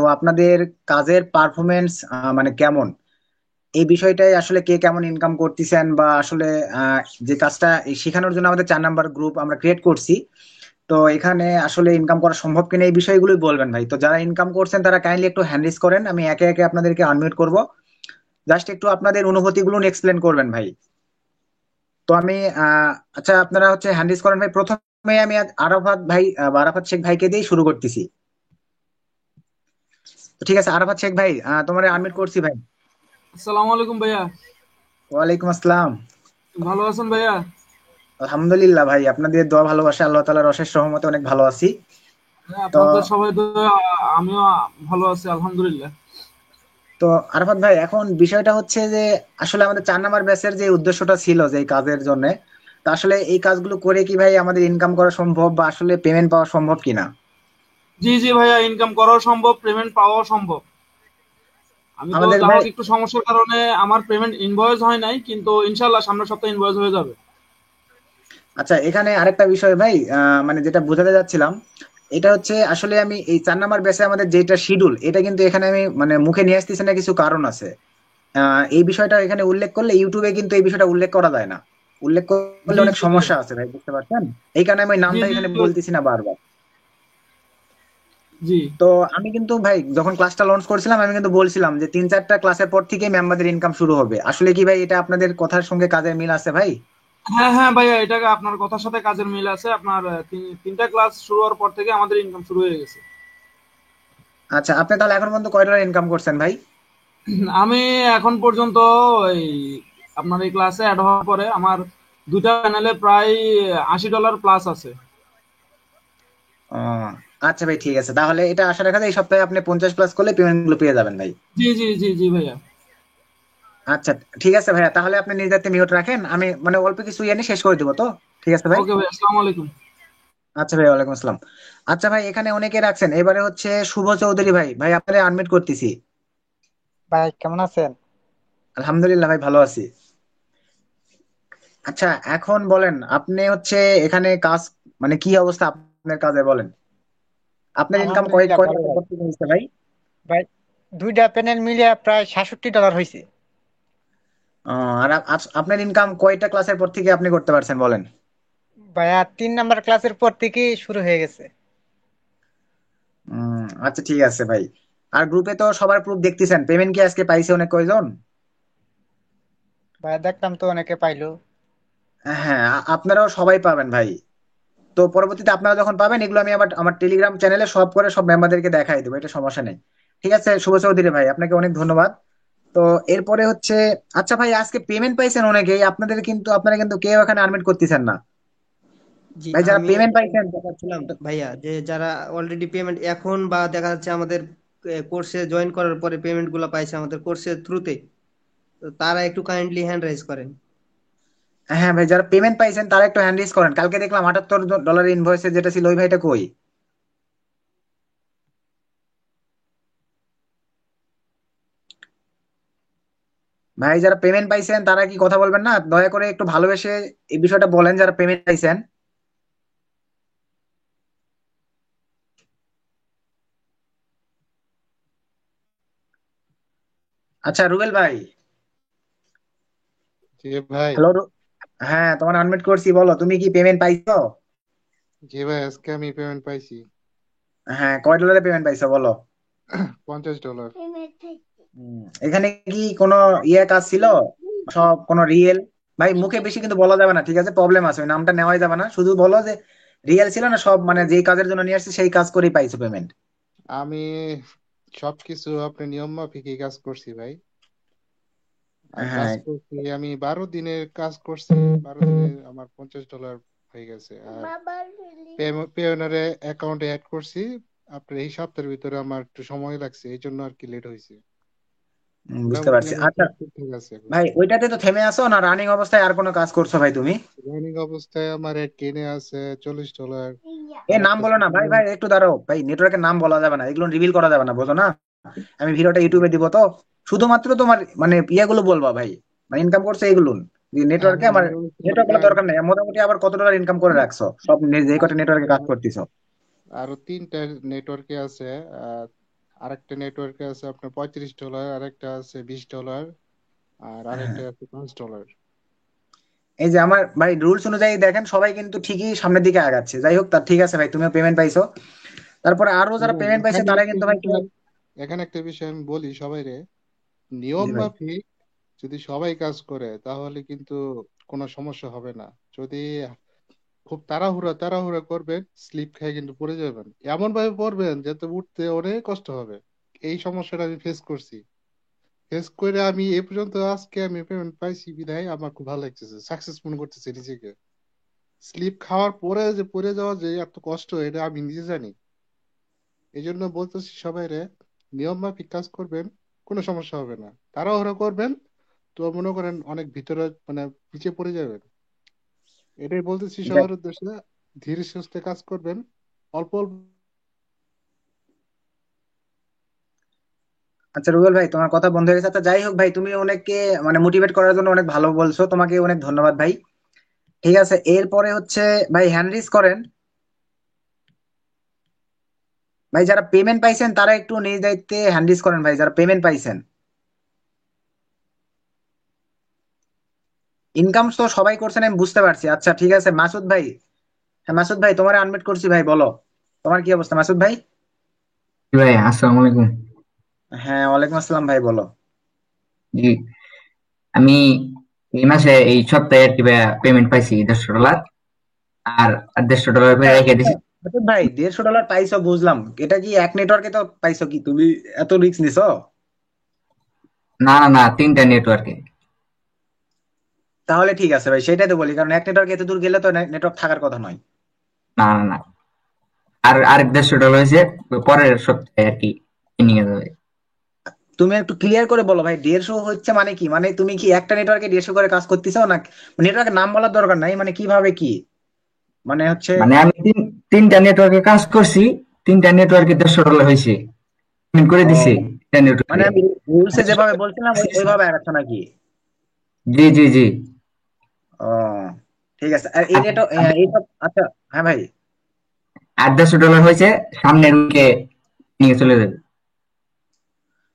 তো আপনাদের কাজের পারফরমেন্স মানে কেমন, এই বিষয়টাই আসলে কে কেমন ইনকাম করতেছেন বা আসলে আহ, যে কাজটা এই শেখানোর জন্য আমাদের 4 নাম্বার গ্রুপ আমরা ক্রিয়েট করছি। তো এখানে আসলে ইনকাম করা সম্ভব কিনা এই বিষয়গুলোই বলবেন ভাই। তো যারা ইনকাম করছেন তারা কাইন্ডলি একটু হ্যান্ড রেজ করেন, আমি একে একে আপনাদেরকে আনমিউট করব। জাস্ট একটু আপনাদের অনুভূতিগুলো এক্সপ্লেন করবেন ভাই। তো আমি আচ্ছা, আপনারা হচ্ছে হ্যান্ড রেজ করেন ভাই। প্রথমে আমি আরাফাত ভাই বা আরাফাত শেখ ভাইকে দিয়ে শুরু করতেছি। তো ঠিক আছে আরাফাত শেখ ভাই, তোমার আনমিউট করছি ভাই। আসসালামু আলাইকুম ভাইয়া। ওয়ালাইকুম আসসালাম। ভালো আছেন ভাইয়া? আলহামদুলিল্লাহ ভাই, আপনাদের দোয়া ভালোবাসা আল্লাহ তাআলার অশেষ রহমতে অনেক ভালো আছি। হ্যাঁ, তো আপনাদের সবাই তো আমিও ভালো আছি আলহামদুলিল্লাহ। তো আরাফাত ভাই, এখন বিষয়টা হচ্ছে যে আসলে আমাদের 4 নাম্বার ব্যাচের যে উদ্দেশ্যটা ছিল যে এই কাজের জন্য, তা আসলে এই কাজগুলো করে কি ভাই আমাদের ইনকাম করা সম্ভব বা আসলে পেমেন্ট পাওয়া সম্ভব কিনা? জি জি ভাইয়া, ইনকাম করাও সম্ভব, পেমেন্ট পাওয়াও সম্ভব। আমি তো আমাদের যা ভাই, হোক একটু সমস্যার কারণে আমার পেমেন্ট ইনভয়েস হয় নাই, কিন্তু ইনশাল্লাহ সামনের সপ্তাহে ইনভয়েস হয়ে যাবে। আচ্ছা এখানে আরেকটা বিষয় ভাই, মানে যেটা বোঝাতে যাচ্ছিলাম, এটা হচ্ছে আসলে আমি এই 4 নাম্বার ব্যাচে আমাদের যেটা শিডিউল, এটা কিন্তু এখানে আমি মানে মুখে নিয়ে আসতেছি না, কিছু কারণ আছে। এই বিষয়টা এখানে উল্লেখ করলে ইউটিউবে কিন্তু এই বিষয়টা উল্লেখ করা যায় না। উল্লেখ করলে জি অনেক জি ভাইয়া। সমস্যা আছে ভাই, বুঝতে পারছেন? এই কারণে আমি ওই জি নামটা জি এখানে বলতেছি না বারবার। জি। তো আমি কিন্তু ভাই যখন ক্লাসটা লঞ্চ করছিলাম আমি কিন্তু বলছিলাম যে 3-4টা ক্লাসের পর থেকে মেম্বারদের ইনকাম শুরু হবে। আসলে কি ভাই এটা আপনাদের কথার সঙ্গে কাজের মিল আছে ভাই? হ্যাঁ হ্যাঁ ভাইয়া, এটাকে আপনার কথার সাথে কাজের মিল আছে। আপনার তিনটা ক্লাস শুরু হওয়ার পর থেকে আমাদের ইনকাম শুরু হয়ে গেছে। আচ্ছা, আপনি তাহলে এখন পর্যন্ত কয় ডলার ইনকাম করছেন ভাই? আমি এখন পর্যন্ত এই আপনার এই ক্লাসে অ্যাড হওয়ার পরে আমার দুইটা প্যানেলে প্রায় $80 প্লাস আছে। ও, আচ্ছা ভাই, ঠিক আছে, তাহলে এটা আশা রাখা যায় এই সপ্তাহে আপনি 50 প্লাস করলে পেমেন্ট গুলো পেয়ে যাবেন ভাই। জি জি জি জি ভাইয়া। আচ্ছা ঠিক আছে ভাইয়া, তাহলে আপনি নিজ দায়িত্বে মিউট রাখেন, আমি মানে অল্প কিছু ইয়ে নিয়ে শেষ করে দিব তো। ঠিক আছে ভাই। ওকে ভাই, আসসালামু আলাইকুম। আচ্ছা ভাই, ওয়ালাইকুম আসসালাম। আচ্ছা ভাই, এখানে অনেকে রাখছেন, এবারে হচ্ছে শুভ চৌধুরী ভাই। ভাই আপনারা আনমিট করতেছি। ভাই কেমন আছেন? আলহামদুলিল্লাহ ভাই, ভালো আছি। আচ্ছা এখন বলেন, আপনি হচ্ছে এখানে কাজ মানে কি অবস্থা আপনার কাজে, বলেন। আপনার ইনকাম কয় আলহামদুলিল্লাহ কয় ভালো টাকা ভাই। করতে হয়েছে ভাই? ভাই দুইটা প্যানেল মিলিয়ে প্রায় $67 হয়েছে। আর আপনার ইনকাম কয়টা ক্লাসের পর থেকে আপনি করতে পারছেন বলেন? ভাইয়া 3 নাম্বার ক্লাসের পর থেকেই শুরু হয়ে গেছে। আচ্ছা ঠিক আছে ভাই। আর গ্রুপে তো সবার প্রুফ দেখতেছেন, পেমেন্ট কি আজকে পাইছে অনেক কয়জন? ভাইয়া দেখলাম তো অনেকে পাইলো। হ্যাঁ, আপনারাও সবাই পাবেন ভাই। তো পরবর্তীতে আপনারা যখন পাবেন এগুলো আমি আবার আমার টেলিগ্রাম চ্যানেলে সব করে সব মেম্বারদেরকে দেখাই দেবো, এটা সমস্যা নেই। ঠিক আছে শুভ চৌধুরী ভাই, আপনাকে অনেক ধন্যবাদ। তো এরপরে হচ্ছে, আচ্ছা ভাই আজকে পেমেন্ট পাইছেন অনেকেই, আপনাদের কিন্তু আপনারা কিন্তু কেউ এখানে আনমিট করতেছেন না। জি, ভাই যারা আমি পেমেন্ট এটাই পাইছেন, বলতে চাচ্ছিলাম ভাইয়া, যে যারা অলরেডি পেমেন্ট এখন বা দেখা যাচ্ছে আমাদের কোর্সে জয়েন করার পরে পেমেন্ট গুলো পাইছে আমাদের কোর্সের থ্রুতে, তো তারা একটু কাইন্ডলি হ্যান্ড রাইজ করেন। হ্যাঁ ভাই যারা পেমেন্ট পাইছেন তারা একটু হ্যান্ড রেজ করেন। কালকে দেখলাম $78 ইনভয়েসে যেটা ছিল, ওই ভাইটা কই? ভাই যারা পেমেন্ট পাইছেন তারা কি কথা বলবেন না, দয়া করে একটু ভালোবেসে এই বিষয়টা বলেন যারা পেমেন্ট পাইছেন। আচ্ছা রুবেল ভাই। জি ভাই। হ্যালো। হ্যাঁ তোমার আনমিট করছি, বলো তুমি কি পেমেন্ট পাইছো? জি ভাই, আজকে আমি পেমেন্ট পাইছি। হ্যাঁ, কয় ডলারের পেমেন্ট পাইছো বলো? $50। এখানে কি কোনো ইয়ে কাজ ছিল, সব কোনো রিয়েল? ভাই মুখে বেশি কিন্তু বলা যাবে না, ঠিক আছে? প্রবলেম আছে, ওই নামটা নেওয়াই যাবে না, শুধু বলো যে রিয়েল ছিল না সব, মানে যেই কাজের জন্য নিয়ে আসছি সেই কাজ করেই পাইছো পেমেন্ট। আমি সবকিছু আপনি নিয়ম মাফিকই কাজ করছি ভাই। আর কাজ হ্যাঁ। করছি, আমি 12 দিনের কাজ করছি। 12 দিনে আমার $50 হয়ে গেছে। আর পেওনারে অ্যাকাউন্টে অ্যাড করছি। আপনার এই সপ্তাহের ভিতরে আমার একটু সময় লাগছে, এই জন্য আর কি লেট হয়েছে। বুঝতে মোটামুটি পারছি। আমার আচ্ছা সব ঠিকঠাক আছে এখন। ভাই, ওইটাতে তো থেমে আছো না, রানিং অবস্থায় আর কোনো কাজ করছো ভাই তুমি? রানিং অবস্থায় আমার অ্যাড টেনে আছে $40। এ আর নাম একটা বলো না ভাই, ভাই একটু দাঁড়াও ভাই, নেটওয়ার্কের নাম বলা যাবে না, এগুলো রিভিল করা যাবে না, বুঝো না? আমি ভিডিওটা ইউটিউবে দিব তো, শুধুমাত্র তোমার মানে ইয়েগুলো বলবা ভাই, মানে ইনকাম করছে এগুলো। নেটওয়ার্কে আমার আমার নেটওয়ার্ক গুলো দরকার নেই, মোটামুটি আবার কত ডলার ইনকাম করে রাখছো সব যে কটা নেটওয়ার্কে কাজ করতেছো? আরো 3টা নেটওয়ার্কে আছে। আরেকটা নেটওয়ার্কে আছে আপনার $35, আরেকটা আছে $20, আর আরেকটা হ্যাঁ, আছে $5। এই যে আমার ভাই রুলস অনুযায়ী দেখেন সবাই কিন্তু ঠিকই সামনের দিকে আগাচ্ছে। যাই হোক, তার ঠিক আছে ভাই, তুমিও পেমেন্ট পাইছো। তারপরে আরো যারা এবং পেমেন্ট পাইছে এখানে তারা একটা কিন্তু ভাই বিষয় এখানে একটা বিষয় আমি বলি সবাইরে, নিয়ম জি ভাই। মাফিক যদি সবাই কাজ করে তাহলে কিন্তু কোনো সমস্যা হবে না। যদি খুব তাড়াহুড়া তাড়াহুড়া করবেন, স্লিপ খেয়ে কিন্তু পড়ে যাবেন, এমন ভাবে পড়বেন যাতে উঠতে অনেক কষ্ট হবে। এই সমস্যাটা আমি ফেস করছি। ফেস করে আমি এই পর্যন্ত আজকে আমি পেমেন্ট পাইছি বিধায় আমার খুব ভালো লাগতেছে, সাকসেস মনে করতেছি নিজেকে। স্লিপ খাওয়ার পরে যে পড়ে যাওয়া যে এত কষ্ট এটা আমি নিজে জানি। এই জন্য বলতেছি সবাই রে, নিয়ম মাফিক কাজ করবেন, কোনো সমস্যা হবে না। তাড়াহুড়া করবেন তো মনে করেন অনেক ভিতরে মানে পিছিয়ে পড়ে যাবেন। এটাই বলতেছি সবার উদ্দেশ্যে, ধীরে সুস্থে কাজ করবেন, অল্প অল্প। আচ্ছা রুবেল ভাই, তোমার কথা বন্ধ হয়ে গেছে। আচ্ছা যাই হোক ভাই, তুমি অনেককে মানে মোটিভেট করার জন্য অনেক ভালো বলছো, তোমাকে অনেক ধন্যবাদ ভাই। ঠিক আছে, এরপরে হচ্ছে ভাই হ্যান্ড রিজ করেন। ভাই যারা পেমেন্ট পাইছেন তারা একটু নিজ দায়িত্বে হ্যান্ড রিজ করেন ভাই, যারা পেমেন্ট পাইছেন। ইনকাম তো সবাই করছেন আমি বুঝতে পারছি। আচ্ছা ঠিক আছে, মাসুদ ভাই। হ্যাঁ মাসুদ ভাই, তোমার আনমিউট করছি ভাই, বলো তোমার কি অবস্থা মাসুদ ভাই? জি ভাই, আসসালামু আলাইকুম। হ্যাঁ ওয়ালাইকুম আসসালাম ভাই, বলো। জি, আমি এই মাসে এই সপ্তাহে আর কি ভাইয়া পেমেন্ট পাইছি $150। আর $150 করে আচ্ছা, রেখে দিছি। মাসুদ ভাই $150 পাইছো বুঝলাম, এটা কি এক নেটওয়ার্কে তো পাইছো? কি তুমি এত রিস্ক নিছো? না না না, 3টা নেটওয়ার্কে। তাহলে ঠিক আছে ভাই, সেটাই তো বলি, কারণ এক নেটওয়ার্কে এত দূর গেলে তো নেটওয়ার্ক থাকার কথা নয়। না না না, আর আরেক $150 হয়েছে পরের সপ্তাহে আর কি নিয়ে যাবে। তুমি একটু ক্লিয়ার করে বলো ভাই, 150 হচ্ছে মানে কি? মানে তুমি কি একটা নেটওয়ার্কে 150 করে কাজ করতেছো না? নেটওয়ার্কের নাম বলার দরকার নাই, মানে কিভাবে কি মানে হচ্ছে? মানে আমি 3টা নেটওয়ার্কে কাজ করছি, 3টা নেটওয়ার্কে $150 হয়েছে, পেমেন্ট করে ও, দিছি 3টা মানে নেটওয়ার্কে। আমি রুলসে যেভাবে বলছিলাম ওইভাবে আগাচ্ছ নাকি? জি জি জি। ও ঠিক আছে। আর এই নেটওয়ার্ক এইসব, আচ্ছা হ্যাঁ ভাই। আর $150 হয়েছে, সামনের উইকে নিয়ে চলে যাবে।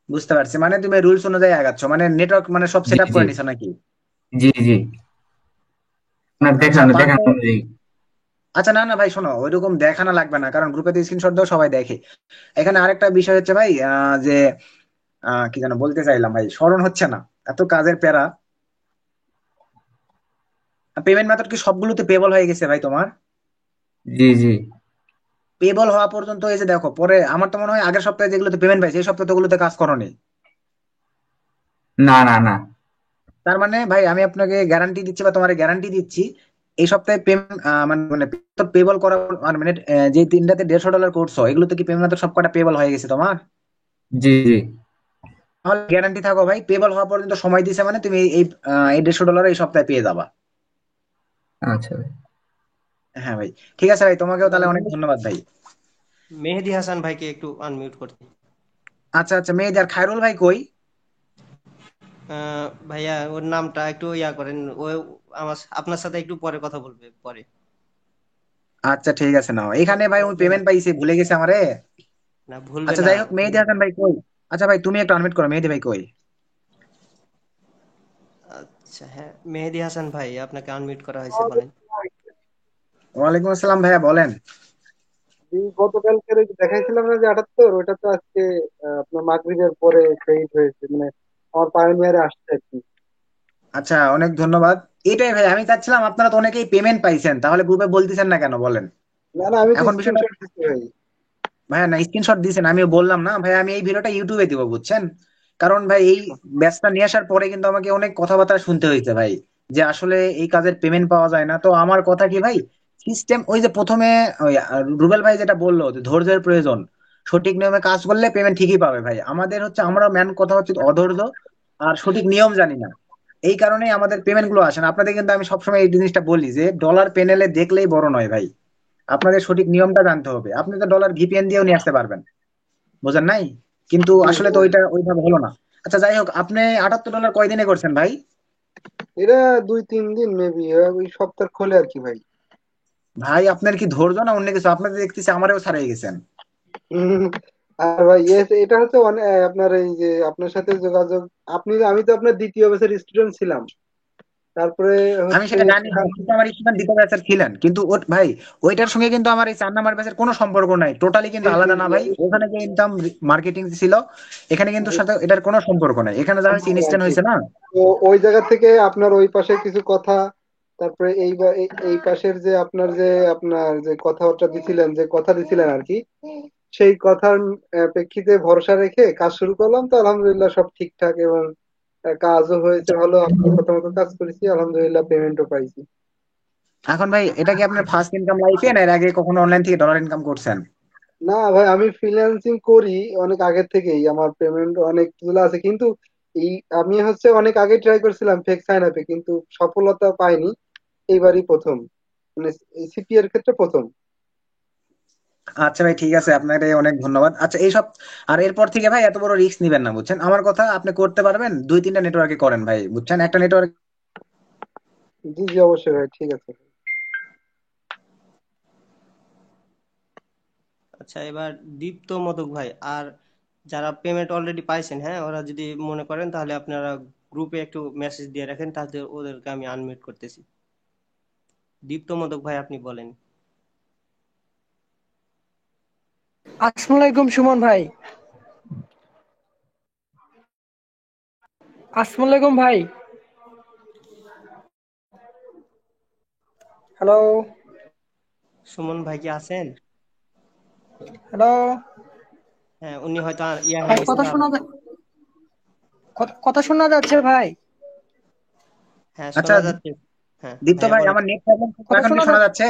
বুঝতে পারছি, মানে তুমি রুলস অনুযায়ী আগাচ্ছ, মানে নেটওয়ার্ক মানে সব জি সেট আপ জি করে নিছো নাকি? জি জি, আপনার আচ্ছা দেখানো পাঁচ। দেখানো অনুযায়ী। আচ্ছা না না ভাই শোনো, ওইরকম দেখানো লাগবে না, কারণ গ্রুপে স্ক্রিনশট দাও সবাই দেখে। এখানে আরেকটা বিষয় হচ্ছে ভাই, যে কি যেন বলতে চাইলাম ভাই, স্মরণ হচ্ছে না, এত কাজের প্যারা। পেমেন্ট মেথড কি সবগুলোতে পেবল হয়ে গেছে ভাই তোমার? জি জি। পেবল হওয়া পর্যন্ত এই যে দেখো, পরে আমার তো মনে হয় আগের সপ্তাহে যেগুলোতে পেমেন্ট পাইছে এই সপ্তাহে তো ওগুলোতে কাজ করোনি। না না না। তার মানে ভাই আমি আপনাকে গ্যারান্টি দিচ্ছি বা তোমার গ্যারান্টি দিচ্ছি, এই সপ্তাহে পেমেন্ট মানে মানে পেবল করা মানে যে 3টাতে $150 করছো, এগুলোতে কি পেমেন্ট মেথড সবকটা পেবল হয়ে গেছে তোমার? জি জি। তাহলে গ্যারান্টি থাকো ভাই, পেবল হওয়া পর্যন্ত সময় দিছে মানে তুমি এই $150 এই সপ্তাহে পেয়ে যাবা। আচ্ছা ভাই। হ্যাঁ ভাই। ঠিক আছে ভাই, তোমাকেও তাহলে অনেক ধন্যবাদ ভাই। মেহেদি হাসান ভাইকে একটু আনমিউট করতে। আচ্ছা আচ্ছা, মেহেদি আর খায়রুল ভাই কই? ভাইয়া ওর নামটা একটু ইয়া করেন, ও আমার আপনার সাথে একটু পরে কথা বলবে পরে। আচ্ছা ঠিক আছে, নাও এখানে ভাই ওই পেমেন্ট পাইছে ভুলে গেছে আমারে। না ভুলবে আচ্ছা না। যাই হোক, মেহেদি হাসান ভাই কই? আচ্ছা ভাই তুমি একটু আনমিউট করো, মেহেদি ভাই কই? আচ্ছা হ্যাঁ, মেহেদি হাসান ভাই আপনাকে আনমিউট করা হয়েছে, বলেন। ওয়ালাইকুম আসসালাম ভাইয়া, বলেন। গতকালকের ওই যে দেখাইছিলাম না যে 78, ওটা তো আজকে আপনার মাগরিবের পরে ক্রেডিট হয়েছে, মানে আমার পায়োনিয়ারে আসছে আর কি। আচ্ছা অনেক ধন্যবাদ। এটাই ভাই আমি চাচ্ছিলাম, আপনারা তো অনেকেই পেমেন্ট পাইছেন, তাহলে গ্রুপে বলতেছেন না কেন বলেন? না না, আমি তো এখন বিষয়টা, স্ক্রিনশট দিচ্ছি ভাই। ভাইয়া না স্ক্রিনশট দিয়েছেন, আমি বললাম না ভাই, আমি এই ভিডিওটা ইউটিউবে দিব বুঝছেন? কারণ ভাই এই ব্যাচটা নিয়ে আসার পরে কিন্তু আমাকে অনেক কথাবার্তা শুনতে হয়েছে ভাই, যে আসলে এই কাজের পেমেন্ট পাওয়া যায় না। তো আমার কথা কি ভাই, সিস্টেম ওই যে প্রথমে ওই রুবেল ভাই যেটা বললো যে ধৈর্যের প্রয়োজন, সঠিক নিয়মে কাজ করলে পেমেন্ট ঠিকই পাবে ভাই। আমাদের হচ্ছে আমরা মেন কথা হচ্ছে অধৈর্য আর সঠিক নিয়ম জানি না, এই কারণেই আমাদের পেমেন্ট গুলো আসে না। আপনাদের কিন্তু আমি সবসময় এই জিনিসটা বলি যে ডলার পেনেলে দেখলেই বড় নয় ভাই, আপনাদের সঠিক নিয়মটা জানতে হবে। আপনি তো ডলার ভিপিএন দিয়েও নিয়ে আসতে পারবেন, বোঝেন নাই? কিন্তু জি আসলে তো ভাই। ওইটা ওইভাবে হলো না। আচ্ছা যাই হোক, আপনি $78 কয়দিনে করছেন ভাই? এটা 2-3 দিন মেবি, ওই সপ্তাহ খোলে আর কি ভাই। ভাই আপনার কি ধৈর্য না অন্য কিছু? আপনাদের দেখতেছি আমারও ছাড়িয়ে গেছেন। উম, আর ভাই এটা হচ্ছে আপনার এই যে আপনার সাথে যোগাযোগ, আমি তো আপনার দ্বিতীয় বছর স্টুডেন্ট ছিলাম। তারপরে আমি হচ্ছে সেটা জানি ভাই, কিন্তু আমার স্টুডেন্ট দ্বিতীয় ব্যাচের ছিলেন, কিন্তু ভাই ওইটার সঙ্গে কিন্তু আমার এই 4 নাম্বার ব্যাচের কোনো সম্পর্ক নাই, টোটালি কিন্তু জি জি আলাদা না জি ভাই। ওখানে যে ইনকাম মার্কেটিং ছিল, এখানে কিন্তু জি। সাথে এটার কোনো সম্পর্ক নাই, এখানে যা হচ্ছে হ্যাঁ, ইনস্ট্যান্ট জি। হয়েছে না। তো ওই জায়গা থেকে আপনার ওই পাশে কিছু কথা, তারপরে এই পাশের যে আপনার যে কথাবার্তা দিছিলেন, যে কথা দিছিলেন আর কি, সেই কথার প্রেক্ষিতে ভরসা রেখে কাজ শুরু করলাম। তো আলহামদুলিল্লাহ সব ঠিকঠাক, এবং কাজও হয়েছে ভালো। আপনার কথা মতো কাজ করেছি, আলহামদুলিল্লাহ পেমেন্টও পাইছি। এখন ভাই এটা কি আপনার ফার্স্ট ইনকাম লাইফে, না এর আগে কখনো অনলাইন থেকে ডলার ইনকাম করছেন? না ভাই, আমি ফ্রিল্যান্সিং করি অনেক আগে থেকেই, আমার পেমেন্ট অনেকগুলো আছে, কিন্তু এই আমি হচ্ছে অনেক আগে ট্রাই করছিলাম ফেক সাইন আপে, কিন্তু সফলতা পাইনি। এইবারই প্রথম, মানে সিপি এর ক্ষেত্রে প্রথম। আচ্ছা ভাই, ঠিক আছে, আপনাকে অনেক ধন্যবাদ। আচ্ছা এইসব, আর এরপর থেকে ভাই এত বড় রিস্ক নিবেন না, বুঝছেন আমার কথা? আপনি করতে পারবেন 2-3টা নেটওয়ার্কে করেন ভাই, বুঝছেন? একটা নেটওয়ার্ক। জি জি, অবশ্যই ভাই, ঠিক আছে। আচ্ছা, এবার দীপ্ত মোদক ভাই আর যারা পেমেন্ট অলরেডি পাইছেন, হ্যাঁ, ওরা যদি মনে করেন তাহলে আপনারা গ্রুপে একটু মেসেজ দিয়ে রাখেন, তাহলে ওদেরকে আমি আনমিউট করতেছি। দীপ্ত মোদক ভাই, আপনি বলেন। আসসালামু আলাইকুম সুমন ভাই। আসসালামু আলাইকুম ভাই। হ্যালো। সুমন ভাই কি আছেন? হ্যালো হ্যাঁ, উনি হয়তো ইয়া ভাই, হয়ে গেছে কথা তো। শোনা কথা শোনা যাচ্ছে ভাই? হ্যাঁ, আচ্ছা শোনা যাচ্ছে। হ্যাঁ দীপ্ত ভাইয়া ভাই, বলেন। আমার নেট প্রবলেম, কথা এখন কি শোনা শোনা যাচ্ছে? যাচ্ছে?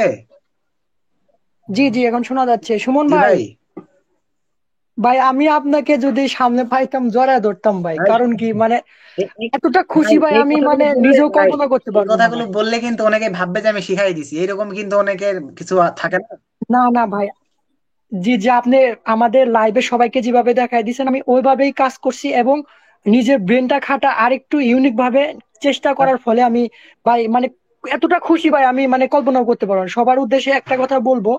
জি জি, এখন শোনা যাচ্ছে। সুমন জি ভাই, ভাই। ভাই আমি আপনাকে যদি সামনে পাইতাম জড়ায় ধরতাম ভাই, ভাই কারণ কি মানে এতটা খুশি ভাই, ভাই এই আমি কথাগুলো মানে বললে নিজেও ভাই, কল্পনা করতে এই পারবো না কথাগুলো ভাই। বললে কিন্তু অনেকে ভাববে যে আমি শিখাই দিছি, এরকম কিন্তু অনেকের কিছু থাকে না। না না ভাই, জি জি, আপনি আমাদের লাইভে সবাইকে যেভাবে দেখাই দিয়েছেন আমি ওইভাবেই কাজ করছি, এবং নিজের ব্রেনটা খাটা আরেকটু ইউনিক ভাবে চেষ্টা করার ফলে আমি ভাই মানে এতটা খুশি ভাই আমি মানে কল্পনাও করতে পারবো না। সবার উদ্দেশ্যে একটা কথা বলবো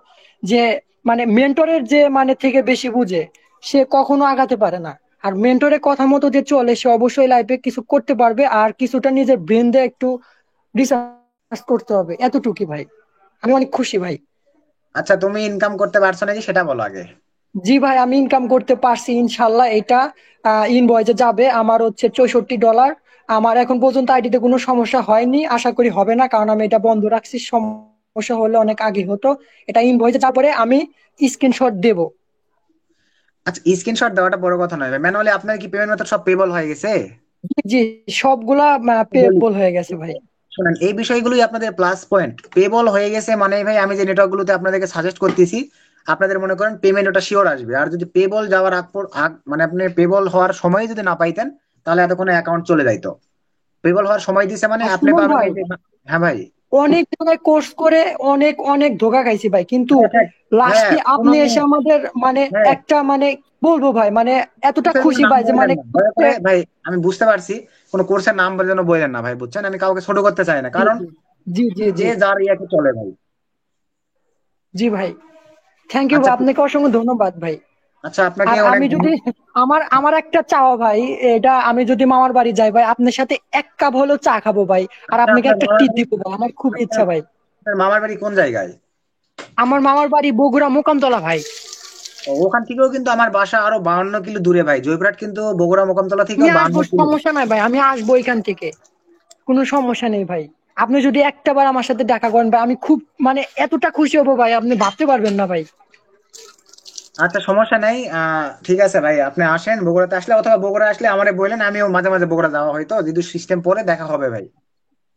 যে মানে মেন্টরের যে মানে থেকে বেশি বুঝে সে কখনো আগাতে পারে না। আর মেন্টরের কথা মতো যে চলে সে অবশ্যই লাইফে কিছু করতে পারবে, আর কিছুটা নিজের ব্রেন দিয়ে একটু রিসার্চ করতে হবে, এতটুকুই ভাই। আমি অনেক খুশি ভাই। আচ্ছা, তুমি ইনকাম করতে পারছো নাকি সেটা বলো আগে। জি ভাই, আমি ইনকাম করতে পারছি ইনশাল্লাহ। এটা ইনভয়েসে যাবে আমার হচ্ছে $64। আমার এখন পর্যন্ত আইডিতে কোনো সমস্যা হয়নি, আশা করি হবে না, কারণ আমি এটা বন্ধ রাখছি। সমস্যা হলে অনেক আগে হতো। এটা ইনভয়েসে যাওয়ার পরে আমি স্ক্রিনশট দেব। আচ্ছা, স্ক্রিনশট দেওয়াটা বড় কথা নয় ভাই, ম্যানুয়ালি আপনার কি পেমেন্ট মেথড সব পেবল হয়ে গেছে? জি জি, সবগুলা বলি, পেবল হয়ে গেছে ভাই। শুনেন, এই বিষয়গুলোই আপনাদের প্লাস পয়েন্ট। পেবল হয়ে গেছে মানে ভাই, আমি যে নেটওয়ার্ক গুলোতে আপনাদেরকে সাজেস্ট করতেছি, আপনাদের মনে করেন পেমেন্ট ওটা শিওর আসবে। আর যদি পেবল যাওয়ার মানে আপনি পেবল হওয়ার সময় যদি না পাইতেন, তাহলে এতক্ষণে অ্যাকাউন্ট চলে যাইতো। পেবল হওয়ার সময় দিছে মানে আর আপনি সুমন পাবেন ভাই, এই যে। হ্যাঁ ভাই। অনেক জায়গায় কোর্স করে অনেক অনেক ধোকা খাইছি ভাই, কিন্তু আচ্ছা, ভাইয়া লাস্টে কোনো, আপনি এসে আমাদের মানে হ্যাঁ, একটা মানে বলবো ভাই মানে এতটা কোর্সের খুশি নাম ভাই যে বললেন মানে না দয়া করে ভাই, আমি বুঝতে পারছি। কোন কোর্সের নাম যেন বললেন না ভাই, বুঝছেন? আমি কাউকে ছোট করতে চাই না, জি কারণ জি জি জি যে জি যার ইয়াকে চলে ভাই। জি ভাই, থ্যাংক ইউ আচ্ছা ভাই, আপনাকে অসংখ্য ধন্যবাদ ভাই। আচ্ছা, আপনাকে আর অনেক আমি যদি আমার আমার একটা চাওয়া ভাই, এটা আমি যদি মামার বাড়ি যাই ভাই আপনার সাথে 1 কাপ হলেও চা খাবো ভাই, আর আচ্ছা, আপনাকে আপনার একটা মামার টিপ বাড়ি, দিব ভাই, আমার খুব আপনার ইচ্ছা ভাই। আপনার মামার বাড়ি কোন জায়গায়? আমার মামার বাড়ি বগুড়া মোকামতলা ভাই। ওখান থেকেও কিন্তু আমার বাসা আরো 52 কিলো দূরে ভাই, জয়পুরহাট কিন্তু বগুড়া মোকামতলা আমি থেকেও বাহান্ন আসবো, কিলো সমস্যা নাই ভাই, আমি আসবো এখান থেকে, কোনো সমস্যা নেই ভাই। আপনি যদি একটা বার আমার সাথে দেখা করেন ভাই, আমি খুব মানে এতটা খুশি হব ভাই, আপনি ভাবতে পারবেন না ভাই। আচ্ছা, সমস্যা নাই। ঠিক আছে ভাই, আপনি আসেন বগুড়াতে আসলে, অথবা বগুড়া আসলে আমারে বললেন, আমিও মাঝে মাঝে বগুড়া যাওয়া হয়তো, যদি সিস্টেম পরে দেখা হবে ভাই।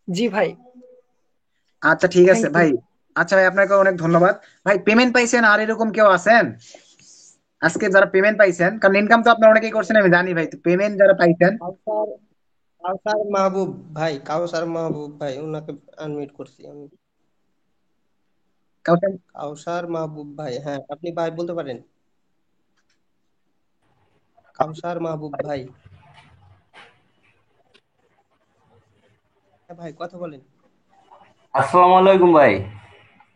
জি ভাই, আচ্ছা ঠিক আছে থ্যাংক ইউ। ভাই। আচ্ছা ভাই, আপনাকে অনেক ধন্যবাদ। ভাই পেমেন্ট পাইছেন আর এরকম কেউ আছেন আজকে যারা পেমেন্ট পাইছেন? কারণ ইনকাম তো আপনারা অনেকেই করছেন আমি জানি ভাই, তো পেমেন্ট যারা পাইছেন? কাউসার কাউসার মাহবুব ভাই, কাউসার মাহবুব ভাই, ওনাকে আনমিউট করছি আমি। কাউকে? কাউসার মাহবুব ভাই, হ্যাঁ আপনি ভাই বলতে পারেন। কাউসার মাহবুব ভাই, হ্যাঁ ভাই কথা বলেন। আসসালামু আলাইকুম ভাই।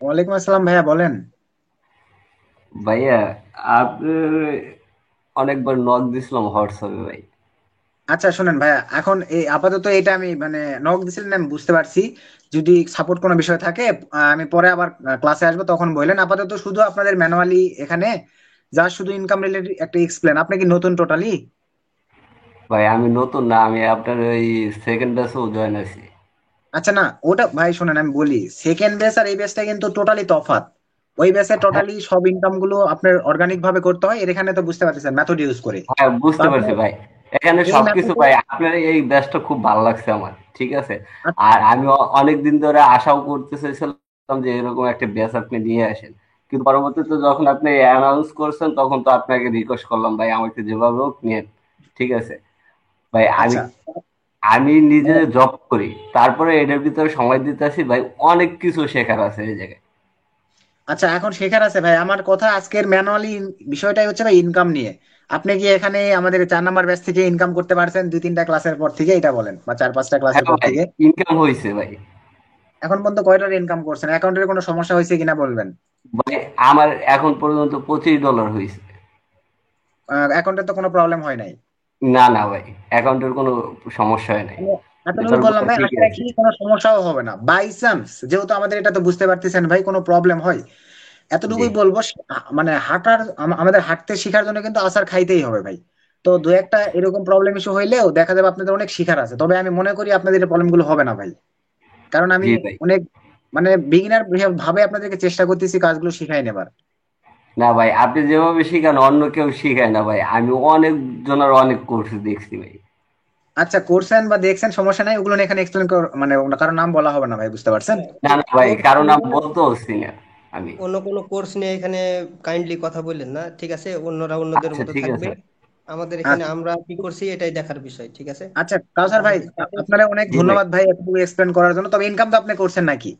ওয়ালাইকুম আসসালাম ভাইয়া, বলেন। ভাইয়া, আপনি অনেকবার নক দিছিলাম হোয়াটসঅ্যাপে ভাই। আচ্ছা শুনেন ভাইয়া, এখন এই আপাতত এটা আমি মানে নক দিছিলেন আমি বুঝতে পারছি। যদি সাপোর্ট কোনো বিষয় থাকে আমি পরে আবার ক্লাসে আসবো, তখন বললেন। আপাতত শুধু আপনাদের ম্যানুয়ালি এখানে যা শুধু ইনকাম রিলেটেড একটা এক্সপ্লেন। আপনি কি নতুন টোটালি? ভাই আমি নতুন না, আমি আপনার ওই সেকেন্ড ব্যাচেও জয়েন আছি। আচ্ছা না, ওটা ভাই শোনেন আমি বলি, সেকেন্ড বেস আর এই বেসটা কিন্তু টোটালি তফাৎ। ওই বেসে হ্যাঁ, টোটালি সব ইনকাম গুলো আপনার অর্গানিক ভাবে করতে হয়, এর এখানে তো বুঝতে পারতেছেন মেথড ইউজ করে। হ্যাঁ তো বুঝতে পারছি আপনার ভাই। এখানে এই সবকিছু মেথডে ভাই, আপনার এই ব্যাচটা খুব ভালো লাগছে আমার, ঠিক আছে। আর আমি অনেক দিন ধরে আশাও করতে চাইছিলাম যে এরকম একটা ব্যাচ আপনি নিয়ে আসেন, কিন্তু পরবর্তীতে যখন আপনি অ্যানাউন্স করছেন তখন তো আপনাকে রিকোয়েস্ট করলাম ভাই আমাকে যেভাবে হোক নিয়েন, ঠিক আছে ভাই। আমি আচ্ছা আমি নিজে জব করি, তারপরে এটার ভিতরে সময় দিতে আসি ভাই, অনেক কিছু শেখার আছে এই জায়গায়। আচ্ছা, এখন শেখার আছে ভাই। আমার কথা আজকের ম্যানুয়ালি বিষয়টাই হচ্ছে ভাই ইনকাম নিয়ে। আপনি কি এখানে আমাদের 4 নাম্বার ব্যাচ থেকে ইনকাম করতে পারছেন 2-3টা ক্লাসের পর থেকে, এটা বলেন, বা 4-5টা ক্লাসের হ্যাঁ পর ভাই, থেকে? ইনকাম হয়েছে ভাই। এখন পর্যন্ত কয়টার ইনকাম করছেন? অ্যাকাউন্টের কোনো সমস্যা হয়েছে কিনা বলবেন। ভাই আমার এখন পর্যন্ত $25 হয়েছে। অ্যাকাউন্টের তো কোনো প্রবলেম হয় নাই? না না ভাই, অ্যাকাউন্টের কোনো সমস্যা হয় নাই। আমি এতটুকু পেপার বললাম গুলো ভাই, ঠিকই আশা আছে। রাখি কোনো সমস্যাও হবে না। বাই চান্স যেহেতু আমাদের এটা তো বুঝতে পারতেছেন ভাই কোনো প্রবলেম হয়, জি এতটুকুই বলবো। মানে হাঁটার আমাদের হাঁটতে শেখার জন্য কিন্তু আসার খাইতেই হবে ভাই। তো দু একটা এরকম প্রবলেম ইস্যু হইলেও দেখা যাবে আপনাদের অনেক শিখার আছে। তবে আমি মনে করি আপনাদের এই প্রবলেম গুলো হবে না ভাই, কারণ আমি জি ভাই। অনেক মানে বিগিনার ভাবে আপনাদেরকে চেষ্টা করতেছি কাজগুলো শিখাই নেবার। না ভাই, আপনি যেভাবে শিখান অন্য কেউ শিখায় না ভাই, আমি অনেক জনের অনেক কোর্স দেখছি ভাই। আচ্ছা, করছেন বা দেখছেন সমস্যা নাই, ওগুলো নিয়ে এখানে এক্সপ্লেন মানে কারণ নাম বলা হবে না ভাই, বুঝতে পারছেন? না না ভাই, কোর্স কারণ নিয়ে আমি বলতে পারছি না আমি। অন্য কোনো কোর্স নিয়ে এখানে কাইন্ডলি কথা বললেন না, ঠিক আছে? অন্যরা অন্যদের আচ্ছা মতো ঠিক থাকবে। আছে। আমাদের এখানে আচ্ছা আমরা কি করছি এটাই দেখার বিষয়, ঠিক আছে? আচ্ছা, কাউসার ভাই, আমাদের সাথে আপনারা অনেক জি ভাই। ধন্যবাদ ভাই এতটুকু এক্সপ্লেন করার জন্য। তবে ইনকাম তো আপনি করছেন নাকি?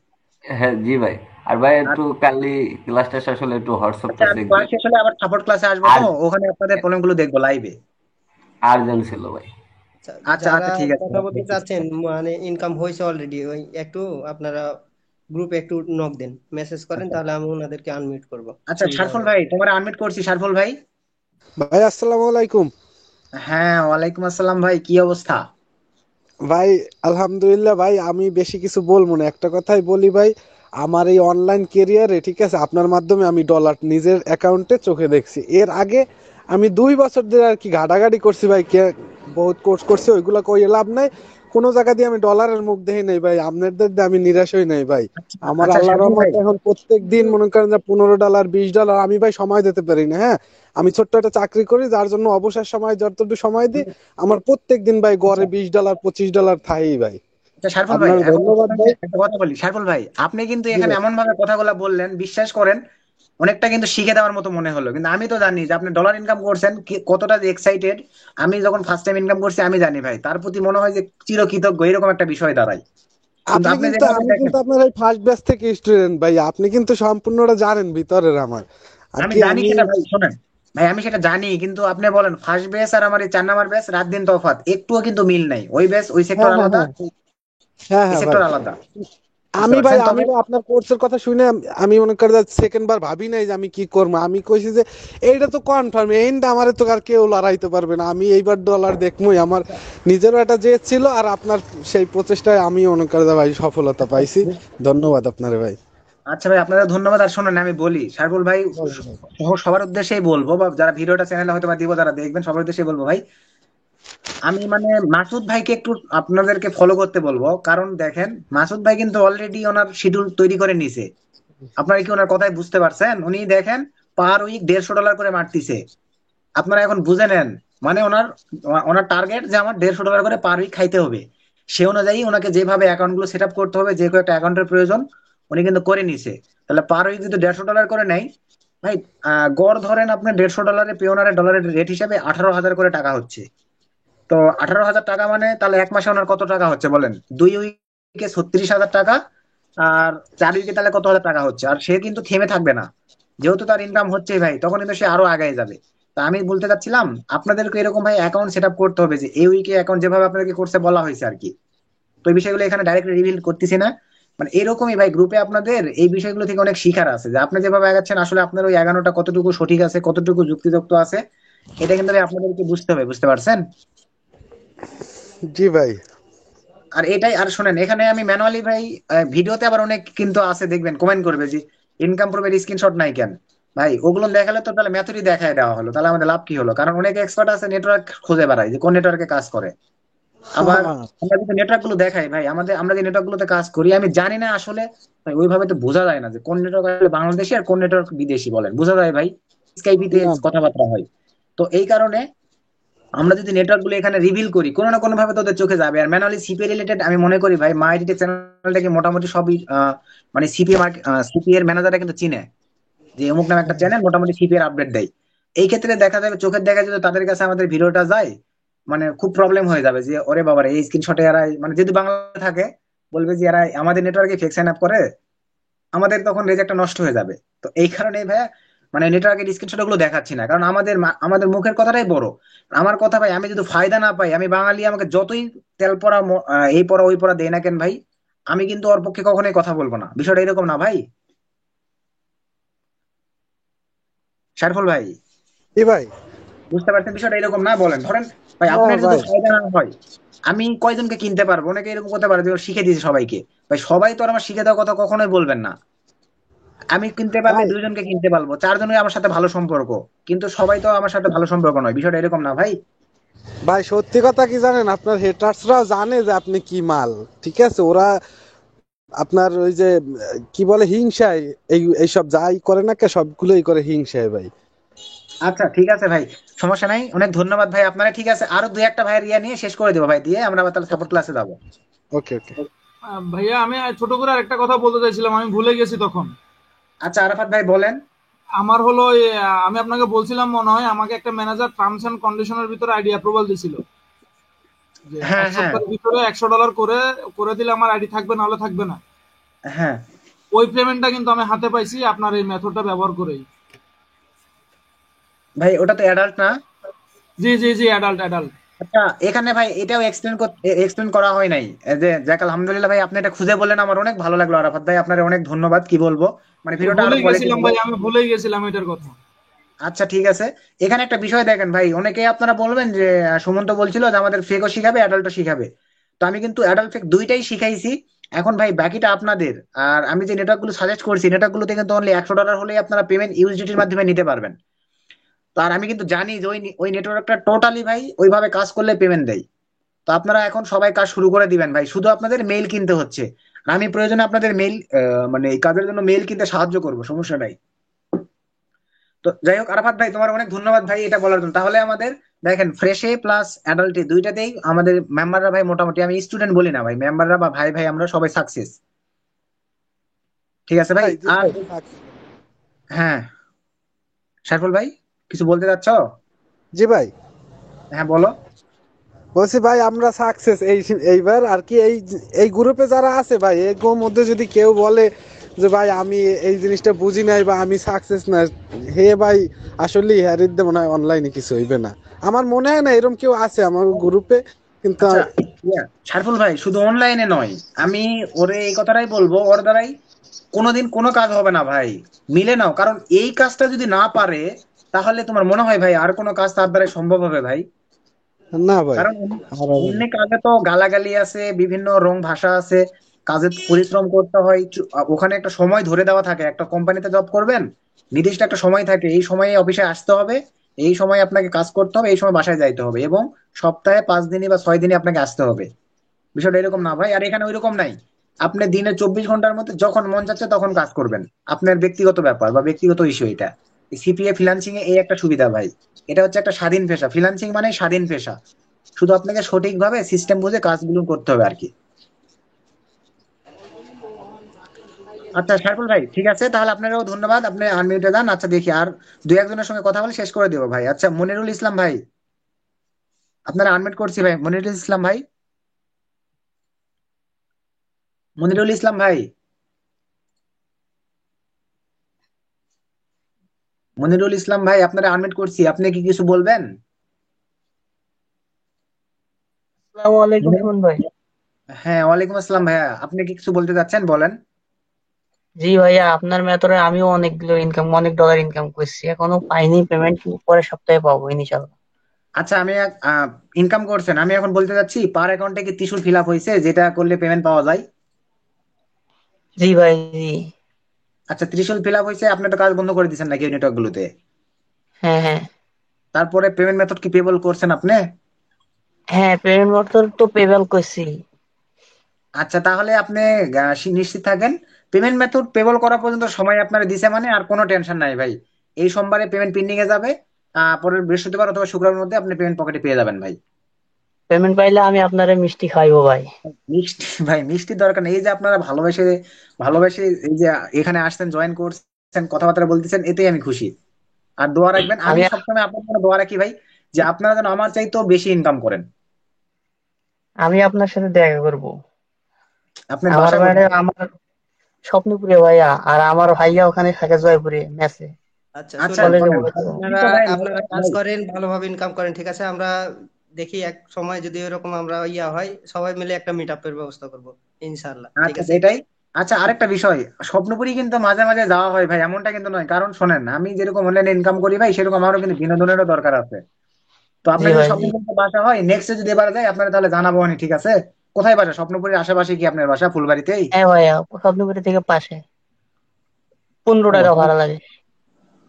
হ্যাঁ জি ভাই। আর ভাই আর একটু কালি ক্লাসটা শেষ হলে একটু হোয়াটসঅ্যাপটা আচ্ছা, চেক ক্লাস দিন। শেষ হলে আবার সাপোর্ট ক্লাসে আসবো, আর তো ওখানে আপনাদের প্রবলেম গুলো দেখবো লাইভে। আর্জেন্ট ছিল ভাই। আচ্ছা, আচ্ছা যারা আচ্ছা, ঠিক আছে কথা বলতে দেখতেছি। চাচ্ছেন মানে ইনকাম হয়েছে অলরেডি, ওই একটু আপনারা গ্রুপে একটু নক দেন, মেসেজ করেন, আচ্ছা তাহলে আমি ওনাদেরকে আনমিউট করব, আচ্ছা, সুবিধা সারফুল হবে। ভাই তোমার আনমিট করছি, সারফুল ভাই। ভাই আসসালামু আলাইকুম। হ্যাঁ, ওয়ালাইকুম আসসালাম ভাই, কি অবস্থা? ভাই আলহামদুলিল্লাহ। ভাই আমি বেশি কিছু বলবো না, একটা কথাই বলি ভাই। আমার এই অনলাইন কেরিয়ারে ঠিক আছে, আপনার মাধ্যমে আমি ডলার নিজের অ্যাকাউন্টে চোখে দেখছি। এর আগে আমি 2 বছর ধরে আর কি ঘাটাঘাটি করছি ভাই, বহুত কোর্স করছি, ওইগুলো কই লাভ নাই। কোনো জায়গা দিয়ে আমি ডলারের মুখ দেখি নাই ভাই, আপনাদের দিয়ে আমি নিরাশ হই নাই ভাই। আচ্ছা আমার আচ্ছা, আল্লাহর সারফুল ভাই। রহমতে এখন প্রত্যেক দিন মনে করেন যে $15 $20 আমি ভাই সময় দিতে পারি না। হ্যাঁ, আমি ছোট্ট একটা চাকরি করি, যার জন্য অবসর সময় যতটুকু সময় দিই আমার প্রত্যেক দিন ভাই আচ্ছা গড়ে $20 $25 থাই ভাই। আচ্ছা, সারফুল ভাই, আপনার এখন ধন্যবাদ ভাই। একটা কথা বলি। সারফুল ভাই, আপনি কিন্তু জি এখানে ভাই। এমন ভাবে কথাগুলো বললেন, বিশ্বাস করেন অনেকটা কিন্তু শিখে দেওয়ার মতো মনে হলো। কিন্তু আমি তো জানি যে আপনি ডলার ইনকাম করছেন, কতটা যে এক্সাইটেড। আমি যখন ফার্স্ট টাইম ইনকাম করছি আমি জানি ভাই, তার প্রতি মনে হয় যে চিরকৃতজ্ঞ, এরকম একটা বিষয় দাঁড়ায়। কিন্তু আপনি আপনি কিন্তু যেভাবে আমি দেখেন, কিন্তু আপনার এই ফার্স্ট ব্যাচ থেকে স্টুডেন্ট ভাই, আপনি কিন্তু সম্পূর্ণটা জানেন ভিতরের আমার আর আমি কি জানি আমি। সেটা ভাই, শোনেন ভাই, আমি সেটা জানি। কিন্তু আপনি বলেন ফার্স্ট বেস আর আমার এই 4 নাম্বার বেস, রাত দিন তফাৎ, একটুও কিন্তু মিল নাই। ওই বেস ওই সেক্টর হ্যাঁ হ্যাঁ আলাদা, হ্যাঁ। হ্যাঁ এই হ্যাঁ ভাই। সেক্টর আলাদা, বুঝতে আমি ভাই পারছেন? আমি তবে ভাই আপনার কোর্সের কথা শুনে আমি মনে করি সেকেন্ড বার ভাবি নাই যে আমি কি করবো। আমি কইছি যে এইটা তো কনফার্ম, এইটা আমারে তো আর কেউ লড়াইতে পারবে না, আমি এইবার ডলার দেখবই। আমার নিজেরও একটা জেদ ছিল, আর আপনার সেই প্রচেষ্টায় আমি মনে করি যে ভাই সফলতা পাইছি। ধন্যবাদ আপনারে ভাই। আচ্ছা ভাই, আপনাদের ধন্যবাদ। আর শোনেন আমি বলি, সারফুল ভাই, সবার উদ্দেশ্যেই বলবো, বা যারা ভিডিওটা চ্যানেলে হয়তো বা দিব, যারা দেখবেন সবার উদ্দেশ্যেই বলবো ভাই, আমি মানে মাসুদ ভাইকে একটু আপনাদেরকে ফলো করতে বলবো। কারণ দেখেন, মাসুদ ভাই কিন্তু অলরেডি ওনার শিডিউল তৈরি করে নিছে। আপনারা কি ওনার কথায় বুঝতে পারছেন? উনি দেখেন পার উইক $150 করে মারতিছে। আপনারা এখন বুঝে নেন, মানে ওনার ওনার টার্গেট যে আমার $150 করে পার উইক খাইতে হবে। সে অনুযায়ী ওনাকে যেভাবে অ্যাকাউন্ট গুলো সেট আপ করতে হবে, যে কয়েকটা অ্যাকাউন্টের প্রয়োজন উনি কিন্তু করে নিছে। তাহলে পার উইক যদি $150 করে নেয় ভাই, গড় ধরেন আপনার $150 পেওনারের ডলারের রেট হিসাবে 18,000 করে টাকা হচ্ছে। তো 18,000 টাকা মানে তাহলে এক মাসে ওনার কত টাকা হচ্ছে বলেন? 2 উইকে 36,000 টাকা। আর 4 উইকে তাহলে কত হাজার টাকা হচ্ছে? আর সে কিন্তু থেমে থাকবে না, যেহেতু তার ইনকাম হচ্ছে ভাই, তখন কিন্তু সে আরো আগায় যাবে। তা আমি বলতে চাচ্ছিলাম আপনাদেরকে এরকম ভাই অ্যাকাউন্ট সেট আপ করতে হবে, যে এই উইকে অ্যাকাউন্ট যেভাবে আপনাদেরকে করতে বলা হয়েছে আর কি। তো এই বিষয়গুলো এখানে ডাইরেক্টলি রিভিল করতেছি না। মানে এরকমই ভাই, গ্রুপে আপনাদের এই বিষয়গুলো থেকে অনেক শিখার আছে, যে আপনি যেভাবে আগাচ্ছেন আসলে আপনার ওই এগানোটা কতটুকু সঠিক আছে, কতটুকু যুক্তিযুক্ত আছে, এটা কিন্তু ভাই আপনাদেরকে বুঝতে হবে, বুঝতে পারছেন? জি ভাই। আর এটাই, আর শোনেন এখানে আমি ম্যানুয়ালি ভাই ভিডিওতে আবার অনেক কিন্তু আছে, দেখবেন কমেন্ট করবে যে ইনকাম প্রুফের স্ক্রিনশট নাই কেন। ভাই ওগুলো দেখালে তো তাহলে মেথডই দেখায় দেওয়া হলো, তাহলে আমাদের লাভ কি হলো? কারণ অনেক এক্সপার্ট আছে নেটওয়ার্ক খুঁজে বেড়ায় যে কোন নেটওয়ার্কে কাজ করে। আবার আমরা যদি নেটওয়ার্ক গুলো দেখাই ভাই, আমরা যে নেটওয়ার্ক গুলোতে কাজ করি আমি জানি না আসলে ভাই, ওইভাবে তো বোঝা যায় না যে কোন নেটওয়ার্ক আসলে বাংলাদেশি আর কোন নেটওয়ার্ক বিদেশি, বলেন বোঝা যায় ভাই? স্কাইপিতে না কথাবার্তা হয়। তো এই কারণে আমরা যদি নেটওয়ার্ক গুলো এখানে রিভিল করি, কোনো না কোনো ভাবে তোদের চোখে যাবে। আর ম্যানুয়ালি সিপি রিলেটেড আমি মনে করি ভাই মাই ডিটেক চ্যানেলটাকে মোটামুটি সবই মানে সিপি এর ম্যানেজাররা কিন্তু চিনে যে অমুক নামে একটা চ্যানেল মোটামুটি সিপি এর আপডেট দেয়। এই ক্ষেত্রে দেখা যাবে চোখের দেখা যদি তাদের কাছে আমাদের ভিডিওটা যায়, মানে খুব প্রবলেম হয়ে যাবে যে ওরে বাবারে এই স্ক্রিনশটে এরা, মানে যদি বাংলা থাকে বলবে যে এরা আমাদের নেটওয়ার্কে ফেক সাইন আপ করে, আমাদের তখন রেজাল্টটা নষ্ট হয়ে যাবে। তো এই কারণে ভাইয়া মানে নেটওয়ার্কের স্ক্রিনশট গুলো দেখাচ্ছি না, কারণ আমাদের মুখের কথাটাই বড়। আমার কথা ভাই, আমি যদি ফায়দা না পাই, আমি বাঙালি, আমাকে যতই তেল পড়া এই পড়া ওই পড়া দেয় না কেন ভাই, আমি কিন্তু ওর পক্ষে কখনোই কথা বলবো না। বিষয়টা এরকম না ভাই, শারফুল ভাই? জি ভাই। বুঝতে পারছেন বিষয়টা এরকম না? বলেন, ধরেন ভাই না আপনার যদি ভাই। ফায়দা না হয়, আমি কয়জনকে কিনতে পারবো? অনেকে এরকম করতে পারে যে ও শিখে দিয়েছে সবাইকে। ভাই সবাই তো আর আমার শিখে দেওয়ার কথা কখনোই বলবেন না। আমি কিনতে পারলে ভাই দুইজনকে কিনতে পারবো, চারজনের আমার সাথে ভালো সম্পর্ক, কিন্তু সবাই তো আমার সাথে ভালো সম্পর্ক নয়। বিষয়টা এরকম না ভাই? ভাই সত্যি কথা কি জানেন, আপনার হেটার্সরাও জানে যে আপনি কি মাল। ঠিক আছে, ওরা আপনার ওই যে কি বলে হিংসায় এইসব যাই করে না কে সবগুলোই করে হিংসায় ভাই। আচ্ছা ঠিক আছে ভাই, সমস্যা নাই, অনেক ধন্যবাদ ভাই আপনারা। ঠিক আছে, আরো দুই একটা ভাইয়ের ইয়া নিয়ে শেষ করে দেবো ভাই, দিয়ে আমরা আবার তাহলে সাপোর্ট ক্লাসে যাবো। ওকে ওকে। ভাইয়া আমি ছোট করে আরেকটা কথা বলতে চাইছিলাম, আমি ভুলে গেছি তখন। আচ্ছা আরাফাত ভাই বলেন। আমার হলো আমি আপনাকে বলছিলাম মনে হয়, আমাকে একটা ম্যানেজার টার্মস এন্ড কন্ডিশনের ভিতরে আইডি অ্যাপ্রুভাল দিছিল যে হ্যাঁ এক হ্যাঁ সপ্তাহের ভিতরে $100 করে করে দিলে আমার আইডি থাকবে, নাহলে থাকবে না। হ্যাঁ ওই পেমেন্টটা কিন্তু আমি হাতে পাইছি আপনার এই মেথডটা ব্যবহার করেই। ভাই, ওটা তো অ্যাডাল্ট না? জি জি জি, অ্যাডাল্ট অ্যাডাল্ট। আচ্ছা এখানে ভাই এটাও এক্সপ্লেন করা হয় নাই, এই যে যাক আলহামদুলিল্লাহ ভাই, আপনি এটা খুঁজে বললেন, আমার অনেক ভালো লাগলো আরাফাত ভাই, আপনার অনেক ধন্যবাদ। কি বলবো, মানে ভিডিওটা আরো ভুলেই কোয়ালিটি গেছিলাম হলো। ভাই, আমি ভুলেই গেছিলাম এটার কথা। আচ্ছা ঠিক আছে, এখানে একটা বিষয় দেখেন ভাই, অনেকে আপনারা বলবেন যে সুমন্ত বলছিল যে আমাদের ফেকও শিখাবে অ্যাডাল্টও শিখাবে। তো আমি কিন্তু অ্যাডাল্ট ফেক দুইটাই শিখাইছি। এখন ভাই বাকিটা আপনাদের। আর আমি যে নেটওয়ার্ক গুলো সাজেস্ট করছি, নেটওয়ার্ক গুলোতে কিন্তু অনলি $100 হলেই আপনারা পেমেন্ট ইউএসডিটির মাধ্যমে নিতে পারবেন। তো আর আমি কিন্তু জানি যে ওই নেটওয়ার্কটা টোটালি ভাই ওইভাবে কাজ করলে পেমেন্ট দেয়। তো আপনারা এখন সবাই কাজ শুরু করে দিবেন ভাই, শুধু আপনাদের মেইল কিনতে হচ্ছে। আর আমি প্রয়োজনে আপনাদের মেইল, মানে এই কাজের জন্য মেইল কিনতে সাহায্য করবো, সমস্যা নাই। তো যাই হোক আরাফাত ভাই, তোমার অনেক ধন্যবাদ ভাই এটা বলার জন্য। তাহলে আমাদের দেখেন ফ্রেশে প্লাস অ্যাডাল্টে দুইটাতেই আমাদের মেম্বাররা ভাই মোটামুটি, আমি স্টুডেন্ট বলি না ভাই, মেম্বাররা বা ভাই ভাই আমরা সবাই সাকসেস। ঠিক আছে ভাই। ভাই জি আর ভাই। হ্যাঁ, সাইফুল ভাই কিছু বলতে চাচ্ছ? জি ভাই। হ্যাঁ বলো। বলছি ভাই আমরা সাকসেস এইবার আর কি। এই এই গ্রুপে যারা আছে ভাই, এর মধ্যে যদি কেউ বলে যে ভাই আমি এই জিনিসটা বুঝি নাই বা আমি সাকসেস না, হে ভাই আসলে হ্যারির মনে হয় অনলাইনে কিছু হইবে না। আমার মনে হয় না এরকম কেউ আছে আমার গ্রুপে, কিন্তু আচ্ছা সাইফুল ভাই, শুধু অনলাইনে নয়, আমি ওরে এই কথাটাই বলবো, ওর দ্বারাই কোনোদিন কোনো কাজ হবে না ভাই। মিলে নাও, কারণ এই কাজটা যদি না পারে, তাহলে তোমার মনে হয় ভাই আর কোনো কাজ তার দ্বারা সম্ভব হবে ভাই? না ভাই কারণ আর হবে না। এমনি কাজে তো গালাগালি আছে, বিভিন্ন রং ভাষা আছে, কাজে পরিশ্রম করতে হয়, ওখানে একটা সময় ধরে দেওয়া থাকে। একটা কোম্পানিতে জব করবেন, নির্দিষ্ট একটা সময় থাকে, এই সময়ে অফিসে আসতে হবে, এই সময় আপনাকে কাজ করতে হবে, এই সময় বাসায় যাইতে হবে, এবং সপ্তাহে 5 দিনই বা 6 দিনই আপনাকে আসতে হবে। বিষয়টা এরকম না ভাই, আর এখানে ওইরকম নাই। আপনি দিনে 24 ঘন্টার মধ্যে যখন মন চাচ্ছে তখন কাজ করবেন, আপনার ব্যক্তিগত ব্যাপার বা ব্যক্তিগত ইস্যু এটা। সিপিএ ফ্রিল্যান্সিং এ এই একটা সুবিধা ভাই, এটা হচ্ছে একটা স্বাধীন পেশা, ফ্রিল্যান্সিং মানে স্বাধীন পেশা। শুধু আপনাকে সঠিকভাবে সিস্টেম বুঝে কাজগুলো করতে হবে আর কি। আচ্ছা সাইফুল ভাই ঠিক আছে, তাহলে আপনারও ধন্যবাদ, আপনি আনমিউটে যান। আচ্ছা দেখি আর দুই একজনের সঙ্গে কথা বলে শেষ করে দেবো ভাই। আচ্ছা মনিরুল ইসলাম ভাই, আপনারা আনমিউট করছি ভাই। মনিরুল ইসলাম ভাই, মনিরুল ইসলাম ভাই, মনিরুল ইসলাম ভাই, আপনারা আনমিউট করছি, আপনি কি কিছু বলবেন? আসসালামু আলাইকুম সুমন ভাই। হ্যাঁ ওয়ালাইকুম আসসালাম ভাইয়া, আপনি কি কিছু বলতে চাচ্ছেন, বলেন। জি ভাইয়া, আপনার মেথডে আমিও অনেক ডলার ইনকাম করছি, এখনো পাইনি পেমেন্ট, পরের সপ্তাহে পাবো ইনশাল্লাহ। আচ্ছা, আমি ইনকাম করছেন, আমি এখন বলতে চাচ্ছি পার অ্যাকাউন্টে কি ত্রিশূল ফিল আপ হয়েছে যেটা করলে পেমেন্ট পাওয়া যায়? জি ভাই, জি। আচ্ছা, ত্রিশূল ফিল আপ হয়েছে, আপনি তো কাজ বন্ধ করে দিচ্ছেন নাকি নেটওয়ার্ক গুলোতে? হ্যাঁ হ্যাঁ। তারপরে পেমেন্ট মেথড কি পেবল করছেন আপনি? হ্যাঁ, পেমেন্ট মেথড তো পেপ্যাল করছি। আচ্ছা, তাহলে আপনি নিশ্চিত থাকেন, পেমেন্ট মেথড পেবল করা পর্যন্ত সময় আপনার দিছে মানে আর কোনো টেনশন নাই ভাই। এই সোমবারে পেমেন্ট পেন্ডিং এ যাবে, পরের বৃহস্পতিবার অথবা শুক্রবারের মধ্যে আপনি পেমেন্ট পকেটে পেয়ে যাবেন ভাই। পেমেন্ট পাইলে আমি আপনারে মিষ্টি খাইবো ভাই। মিষ্টি ভাই, মিষ্টির দরকার নেই, এই যে আপনারা ভালোবেসে ভালোবেসে এই যে এখানে আসছেন, জয়েন করছেন, কথাবার্তা বলতেছেন, এতেই আমি খুশি। আর দোয়া রাখবেন, আমি আমি সবসময় আপনার জন্য দোয়া রাখি ভাই, যে আপনারা যেন আমার চাইতেও বেশি ইনকাম করেন। আমি আপনার সাথে দেখা করব। আপনার আমার বাসা মানে কোথায়? আমার স্বপ্নপুরে ভাইয়া, আর আমার ভাইয়া ওখানে থাকে জয়পুরে মেসে, আচ্ছা আচ্ছা শুনেন, কলেজে শোনেন, পড়ে তো। আমি আপনারা তো ভাই আপনারা কাজ ভাই, করেন, ভালোভাবে ইনকাম করেন, ঠিক আছে? আমরা দেখি এক সময় যদি এরকম আমরা হয় সবাই মিলে একটা মিট আপের ব্যবস্থা করব ইনশাআল্লাহ, ঠিক আচ্ছা আছে? এটাই। আচ্ছা, আরেকটা বিষয়, স্বপ্নপুরি কিন্তু মাঝে মাঝে যাওয়া হয় ভাই, এমনটা কিন্তু নয়, কারণ শোনেন, আমি যেরকম অনলাইনে ইনকাম করি ভাই, সেরকম আমারও কিন্তু বিনোদনেরও দরকার আছে। তো জি আপনার যদি ভাই, জি। স্বপ্নপুরিতে বাসা হয়, নেক্সট যদি এবার যায় আপনার, তাহলে জানাবো নি, ঠিক আছে? কোথায় বাসা? স্বপ্নপুরীর আশেপাশে কি আপনার বাসা ফুলবাড়িতেই? হ্যাঁ ভাইয়া, স্বপ্নপুরি থেকে পাশে, 15 টাকা ও ভাড়া লাগে।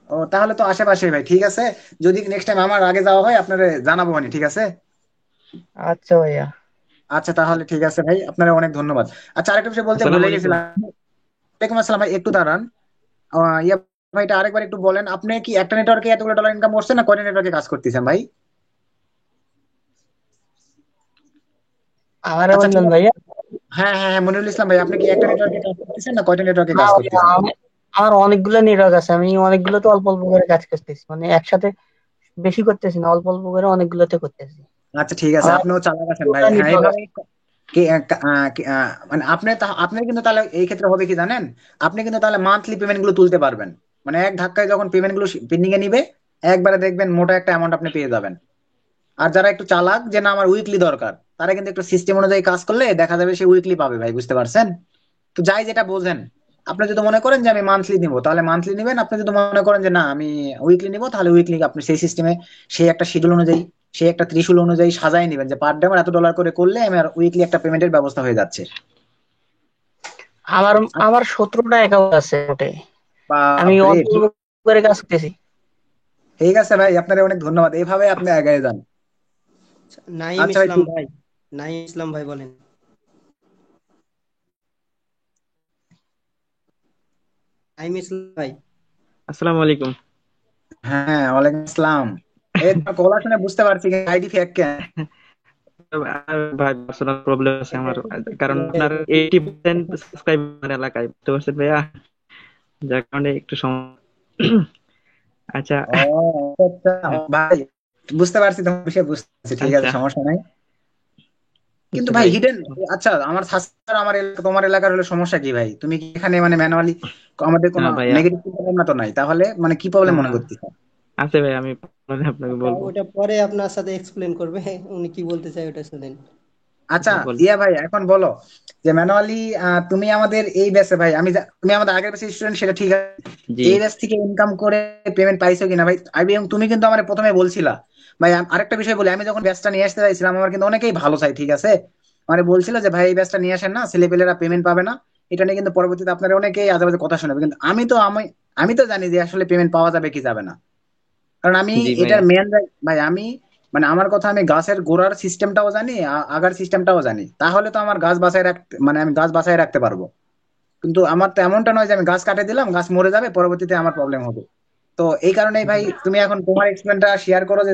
ও তাহলে তো আশেপাশে ভাই, ঠিক আছে। যদি নেক্সট টাইম আমার আগে যাওয়া হয়, আপনারে জানাবো নি, ঠিক আছে? আচ্ছা ভাইয়া। আচ্ছা তাহলে ঠিক আছে ভাই, আপনারা অনেক ধন্যবাদ। আচ্ছা, আরেকটা বিষয় বলতে আসসালামু ভুলে আলাইকুম। গেছিলাম। ওয়ালাইকুম আসসালাম ভাই, একটু দাঁড়ান। ইয়া ভাইটা আরেকবার একটু বলেন, আপনি কি একটা নেটওয়ার্কে এতগুলো ডলার ইনকাম করছেন, না কয়টা নেটওয়ার্কে কাজ করতেছেন ভাই? আমারে আচ্ছা ঠিক বললেন আছে। ভাইয়া? হ্যাঁ হ্যাঁ হ্যাঁ, মনিরুল ইসলাম ভাই, আপনি কি একটা নেটওয়ার্কে কাজ করতেছেন না কয়টা নেটওয়ার্কে না কাজ ভাইয়া, করতেছেন? আমার অনেকগুলো নেটওয়ার্ক আছে, আমি অনেকগুলোতে অল্প অল্প করে কাজ করতেছি, মানে একসাথে বেশি করতেছি না, অল্প অল্প করে অনেকগুলোতে করতেছি। আচ্ছা ঠিক আছে, আমার আপনিও চালাক আছেন ভাই, পুরোটা হ্যাঁ নেটওয়ার্ক এইভাবে আছে। মানে আপনি কিন্তু তাহলে এই ক্ষেত্রে হবে কি জানেন, আপনি কিন্তু তাহলে মান্থলি পেমেন্ট গুলো তুলতে পারবেন। মানে এক ধাক্কায় যখন পেমেন্ট গুলো পেন্ডিং এ নিবে, একবারে দেখবেন মোটা একটা অ্যামাউন্ট আপনি পেয়ে যাবেন। আর যারা একটু চালাক, যে না আমার উইকলি দরকার, তারা কিন্তু একটু সিস্টেম অনুযায়ী কাজ করলে দেখা যাবে সে উইকলি পাবে ভাই, বুঝতে পারছেন? তো যাই যেটা বোঝেন, আপনি যদি মনে করেন যে আমি মান্থলি নিবো, তাহলে মান্থলি নিবেন। আপনি যদি মনে করেন যে না আমি উইকলি নিবো, তাহলে উইকলি আপনি সেই সিস্টেমে, সেই একটা শিডিউল অনুযায়ী, সেই একটা ত্রিশূল অনুযায়ী সাজাই নিবেন, যে পার ডে আমার এত ডলার করে করলে আমার উইকলি একটা পেমেন্টের ব্যবস্থা হয়ে যাচ্ছে। আমার আচ্ছা, আমার 17টা অ্যাকাউন্ট আছে ওটে, আমি বাপরে, অল্প অল্প করে কাজ করতেছি। ঠিক আছে ভাই, আপনার অনেক ধন্যবাদ, এইভাবে আপনি এগিয়ে যান। নাইম আচ্ছা ভাই ইসলাম ঠিক। ভাই, নাইম ইসলাম ভাই বলেন। নাইম ইসলাম ভাই, আসসালামু আলাইকুম। হ্যাঁ ওয়ালাইকুম আসসালাম। এই তোমার গলা শুনে বুঝতে পারছি আইডি ফেক কেন। আর ভাই পার্সোনাল প্রবলেম আছে আমার, কারণ আপনার 80% সাবস্ক্রাইব আমার এলাকায়, বুঝতে পারছেন ভাইয়া, যার কারণে একটু আচ্ছা ও আচ্ছা ভাই, বুঝতে পারছি, তোমার বিষয়ে বুঝতে পারছি, ঠিক আছে, আচ্ছা সমস্যা নাই। কিন্তু আচ্ছা ভাই ভাই। হিডেন, আচ্ছা আমার সাবস্ক্রাইবার আমার এলাকা তোমার এলাকার হলে সমস্যা কি ভাই? তুমি কি এখানে মানে ম্যানুয়ালি, আমাদের না কোনো ভাইয়া, নেগেটিভ চিন্তা ভাবনা তো নাই, তাহলে মানে কি না প্রবলেম মনে না, করতেছো? আছে ভাই, আমি পরে আপনাকে আচ্ছা বলবো। ওটা পরে আপনার সাথে এক্সপ্লেন করবে, উনি কি বলতে চায় ওটা শুনেন। আচ্ছা আচ্ছা বলবো। ইয়া ভাই, এখন বলো যে ম্যানুয়ালি, তুমি আমাদের এই ব্যাচে ভাই, তুমি আমাদের আগের ব্যাচের স্টুডেন্ট সেটা ঠিক আছে, জি এই ব্যাচ থেকে ইনকাম করে পেমেন্ট পাইছো কিনা ভাই? এবং তুমি কিন্তু আমার প্রথমে বলছিলা ভাই, আরেকটা বিষয় বলি, আমি যখন ব্যাচটা নিয়ে আসতে চাইছিলাম, আমার কিন্তু অনেকেই ভালো চাই, ঠিক আছে, মানে বলছিল যে ভাই এই ব্যাচটা নিয়ে আসেন না, ছেলেপেলেরা পেমেন্ট পাবে না। এটা নিয়ে কিন্তু পরবর্তীতে আপনারা অনেকেই আজেবাজে কথা শোনাবে, কিন্তু আমি তো জানি যে আসলে পেমেন্ট পাওয়া যাবে কি যাবে না। কারণ আমি জি এটার ভাইয়া। মেন, ভাই আমি মানে আমার কথা, আমি গাছের গোড়ার সিস্টেমটাও জানি, আগার সিস্টেমটাও জানি, তাহলে তো আমার গাছ বাঁচায় রাখতে, মানে আমি গাছ বাঁচায় রাখতে পারবো। কিন্তু আমার তো এমনটা নয় যে আমি গাছ কাটে দিলাম, গাছ মরে যাবে, পরবর্তীতে আমার প্রবলেম হবে। তো এই কারণেই ভাই, তুমি এখন তোমার এক্সপেরিয়েন্সটা শেয়ার করো, যে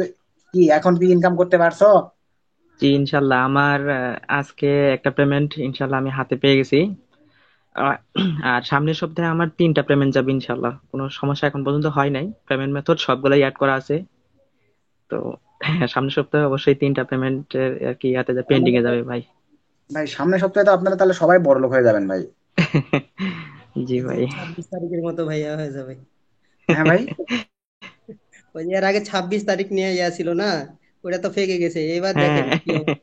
কি এখন কি ইনকাম করতে পারছো? জি ইনশাল্লাহ, আমার আজকে একটা পেমেন্ট ইনশাল্লাহ আমি হাতে পেয়ে গেছি। আহ, আর সামনের সপ্তাহে আমার 3টা পেমেন্ট যাবে ইনশাল্লাহ, কোনো সমস্যা এখন পর্যন্ত হয় নাই, পেমেন্ট মেথড সবগুলাই অ্যাড করা আছে। তো হ্যাঁ, সামনের সপ্তাহে অবশ্যই 3টা পেমেন্ট আর কি হাতে পেন্ডিং এ যাবে ভাই। ভাই সামনের সপ্তাহে তো আপনারা তাহলে সবাই বড়লোক হয়ে যাবেন ভাই। জি এই যে ভাই। 26 তারিখের মতো ভাইয়া হয়ে যাবে। হ্যাঁ ভাই। ওই যে এর আগে 26 তারিখ নিয়ে ছিল না, ওটা তো ফেকে গেছে, এবার হ্যাঁ দেখেন কি অবস্থা।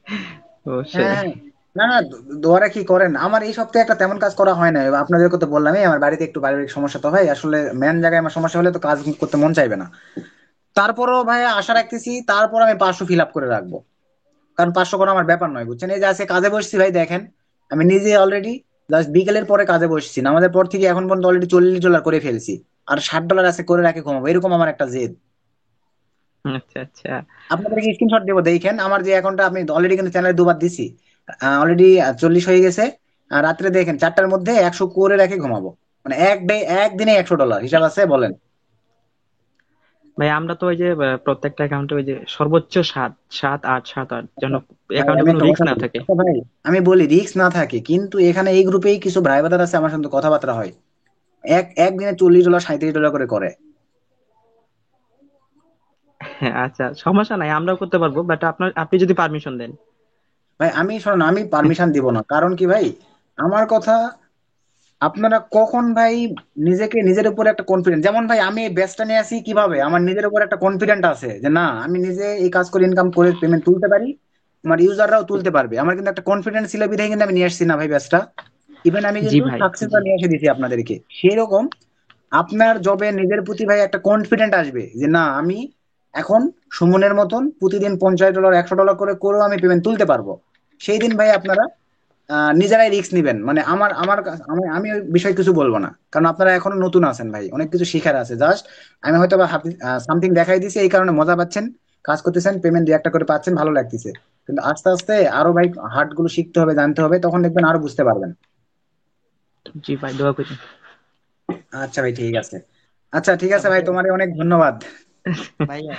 হ্যাঁ অবশ্যই। হ্যাঁ, না না, দোয়ারা কি করেন, আমার এই সপ্তাহে একটা তেমন কাজ করা হয় না। আপনাদেরকে তো বললামই আমার বাড়িতে একটু পারিবারিক সমস্যা, তো ভাই আসলে মেন জায়গায় আমার সমস্যা হলে তো কাজ করতে মন চাইবে না। তারপরও ভাই আশা রাখতেছি, তারপর আমি 500 ফিল আপ করে রাখবো। কারণ 500 করা আমার ব্যাপার নয়, বুঝছেন। এই যে আজকে কাজে বসছি ভাই, দেখেন আমি নিজে অলরেডি জাস্ট বিকেলের পরে কাজে বসছি, নামাজের পর থেকে এখন পর্যন্ত অলরেডি $40 করে ফেলছি। আর $60 আছে, করে রাখে ঘুমাবো, এরকম আমার একটা জেদ। আচ্ছা আচ্ছা। আপনাদেরকে স্ক্রিনশট দেবো, দেখেন আমার যে অ্যাকাউন্টটা, আপনি অলরেডি কিন্তু চ্যানেলে 2 বার দিছি, অলরেডি 40 হয়ে গেছে। আর রাত্রে দেখেন 4টার মধ্যে 100 করে রেখে ঘুমাবো। মানে একদিনে $100 হিসাব আছে বলেন। ভাই আমরা তো ওই যে প্রত্যেকটা অ্যাকাউন্টে ওই যে সর্বোচ্চ 7-8 যেন ভাই অ্যাকাউন্টে আমি কোনো একটা রিস্ক কথা না বলি, থাকে। আচ্ছা ভাই আমি বলি রিস্ক না থাকে, কিন্তু এখানে এই গ্রুপেই কিছু ভাই ব্রাদার আছে আমার সঙ্গে কথাবার্তা হয়, একদিনে $40 $37 করে করে। হ্যাঁ, আচ্ছা সমস্যা নাই, আমরাও করতে পারবো, বাট আপনি যদি পারমিশন দেন। ভাই আমি শোনো, আমি পারমিশন দিব না, কারণ কি ভাই, আমার কথা, আপনারা কখন ভাই নিজেকে, নিজের উপর একটা কনফিডেন্ট, যেমন ভাই আমি এই ব্যাচটা নিয়ে আসি কিভাবে, আমার নিজের উপর একটা কনফিডেন্ট আছে যে না আমি নিজে এই কাজ করে ইনকাম করে পেমেন্ট তুলতে পারি, আমার ইউজাররাও তুলতে পারবে, আমার কিন্তু একটা কনফিডেন্স ছিল বিধায় কিন্তু আমি নিয়ে আসছি না ভাই ব্যাচটা। ইভেন আমি জি কিন্তু ভাই, সাকসেস জি। নিয়ে এসে দিছি আপনাদেরকে। সেই রকম আপনার জবে নিজের প্রতি ভাই একটা কনফিডেন্ট আসবে যে না আমি এখন সুমনের মতন প্রতিদিন $50 $100 করে করেও আমি পেমেন্ট তুলতে পারবো। সেই দিন ভাই আপনারা নিজেরাই রিস্ক নিবেন। মানে আমার আমার আমি ওই বিষয়ে কিছু বলবো না, কারণ আপনারা এখনো নতুন আছেন ভাই, অনেক কিছু শিখার আছে। জাস্ট আমি হয়তো বা সামথিং দেখাই দিছি, এই কারণে মজা পাচ্ছেন, কাজ করতেছেন, পেমেন্ট 2-1টা করে পাচ্ছেন, ভালো লাগতেছে। কিন্তু আস্তে আস্তে আরো ভাই হার্ড গুলো শিখতে হবে, জানতে হবে, তখন দেখবেন আরো বুঝতে পারবেন। জি ভাই, দোয়া করি। আচ্ছা ভাই ঠিক আছে। আচ্ছা ঠিক আচ্ছা আছে ভাই, ভাইয়া, তোমার অনেক ধন্যবাদ। ভাইয়া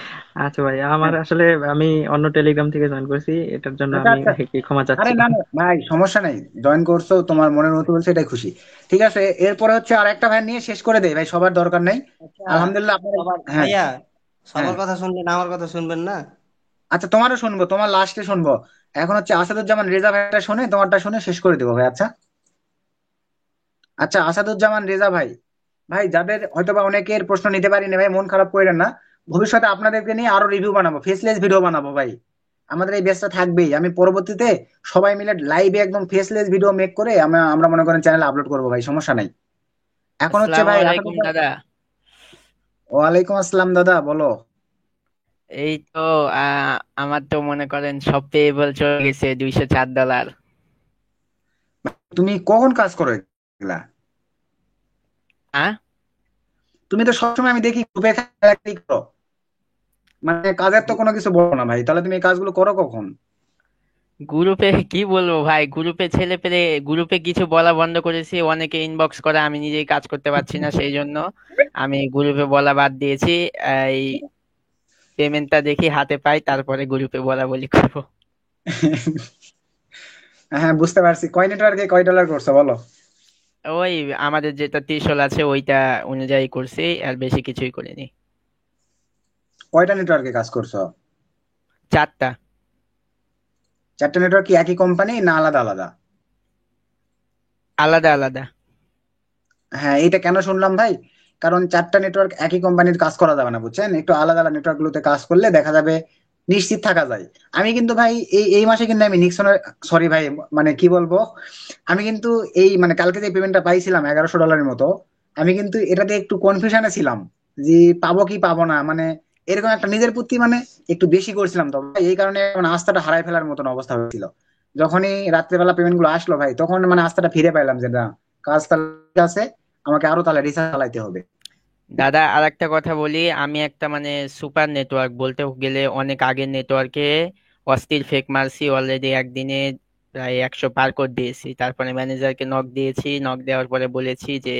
আচ্ছা ভাই, আমার হ্যাঁ, আসলে আমি অন্য টেলিগ্রাম থেকে জয়েন করছি, এটার জন্য আচ্ছা আমি আচ্ছা। কি ক্ষমা আরে চাচ্ছি। না না ভাই, সমস্যা নেই, জয়েন করছো, তোমার মনের মতো বলছে, এটাই খুশি। ঠিক আছে, এরপরে হচ্ছে আর একটা ভাই নিয়ে শেষ করে দেই ভাই, সবার দরকার নেই। আচ্ছা, আলহামদুলিল্লাহ আপনার। সবার হ্যাঁ ভাইয়া, হ্যাঁ। সবার কথা শুনবেন, আমার কথা শুনবেন না? আচ্ছা তোমারও শুনবো, তোমার লাস্টে শুনবো। এখন হচ্ছে আসাদুজ্জামান রেজা ভাইটা শুনে তোমারটা শুনে শেষ করে দেবো ভাই। আচ্ছা আচ্ছা, আসাদুজ্জামান রেজা ভাই, ভাই যাদের হয়তোবা অনেকের প্রশ্ন নিতে পারিনি ভাই, মন খারাপ করেন না। ভবিষ্যতে আপনাদেরকে নিয়ে আরো রিভিউ বানাবো, ফেসলেস ভিডিও বানাবো ভাই। আমাদের এই ব্যাচটা থাকবেই, আমি পরবর্তীতে সবাই মিলে লাইভে একদম ফেসলেস ভিডিও মেক করে আমরা আমরা মনে করেন চ্যানেলে আপলোড করবো ভাই, সমস্যা নাই। এখন হচ্ছে আসসালামু ভাই আলাইকুম আসাদুজ্জামান। দাদা। ওয়ালাইকুম আসসালাম দাদা, বলো। এই তো আমার তো মনে করেন সব পেয়েবল চলে গেছে $204। তুমি কখন কাজ করো এগুলা? হ্যাঁ, তুমি তো সবসময় আমি দেখি গ্রুপে করো, মানে কাজের তো কোনো কিছু বলো না ভাই, তাহলে তুমি এই কাজগুলো করো কখন? গ্রুপে কি বলবো ভাই, গ্রুপে ছেলে পেলে, গ্রুপে কিছু বলা বন্ধ করেছি, অনেকে ইনবক্স করে, আমি নিজেই কাজ করতে পারছি না, সেই জন্য আমি গ্রুপে বলা বাদ দিয়েছি। এই পেমেন্টটা দেখি হাতে পাই, তারপরে গ্রুপে বলা বলি করবো। হ্যাঁ বুঝতে পারছি। কয় নেটওয়ার্কে কয় ডলার করছো বলো? ওই আমাদের যেটা ত্রিশল আছে ওইটা অনুযায়ী করছি, আর বেশি কিছুই করিনি। কয়টা নেটওয়ার্কে কাজ করছো? 4টা। 4টা নেটওয়ার্ক কি একই কোম্পানি না আলাদা আলাদা? আলাদা আলাদা। হ্যাঁ এটা কেন শুনলাম ভাই, কারণ 4টা নেটওয়ার্ক একই কোম্পানির কাজ করা যাবে না, বুঝছেন। একটু আলাদা আলাদা নেটওয়ার্ক গুলোতে কাজ করলে দেখা যাবে নিশ্চিত থাকা যায়। আমি কিন্তু ভাই এই এই মাসে কিন্তু আমি নিক্সনের, সরি ভাই, মানে কি বলবো, আমি কিন্তু এই মানে কালকে যে পেমেন্টটা পাইছিলাম $1100 মতো, আমি কিন্তু এটাতে একটু কনফিউশনে ছিলাম যে পাবো কি পাবো না, মানে এরকম একটা নিজের প্রতি মানে একটু বেশি করছিলাম তো ভাই, এই কারণে মানে আস্থাটা হারাই ফেলার মতন অবস্থা হয়েছিল। যখনই রাত্রেবেলা পেমেন্ট গুলো আসলো ভাই, তখন মানে আস্থাটা ফিরে পাইলাম যে না, কাজ তাহলে ঠিক আছে, আমাকে আরো তাহলে রিসার্চ চালাইতে হবে। দাদা আর একটা কথা বলি, আমি একটা মানে সুপার নেটওয়ার্ক বলতে গেলে অনেক আগের নেটওয়ার্কে অস্থির ফেক মারছি অলরেডি, একদিনে প্রায় 100 পার করে দিয়েছি। তারপরে ম্যানেজারকে নক দিয়েছি, নক দেওয়ার পরে বলেছি যে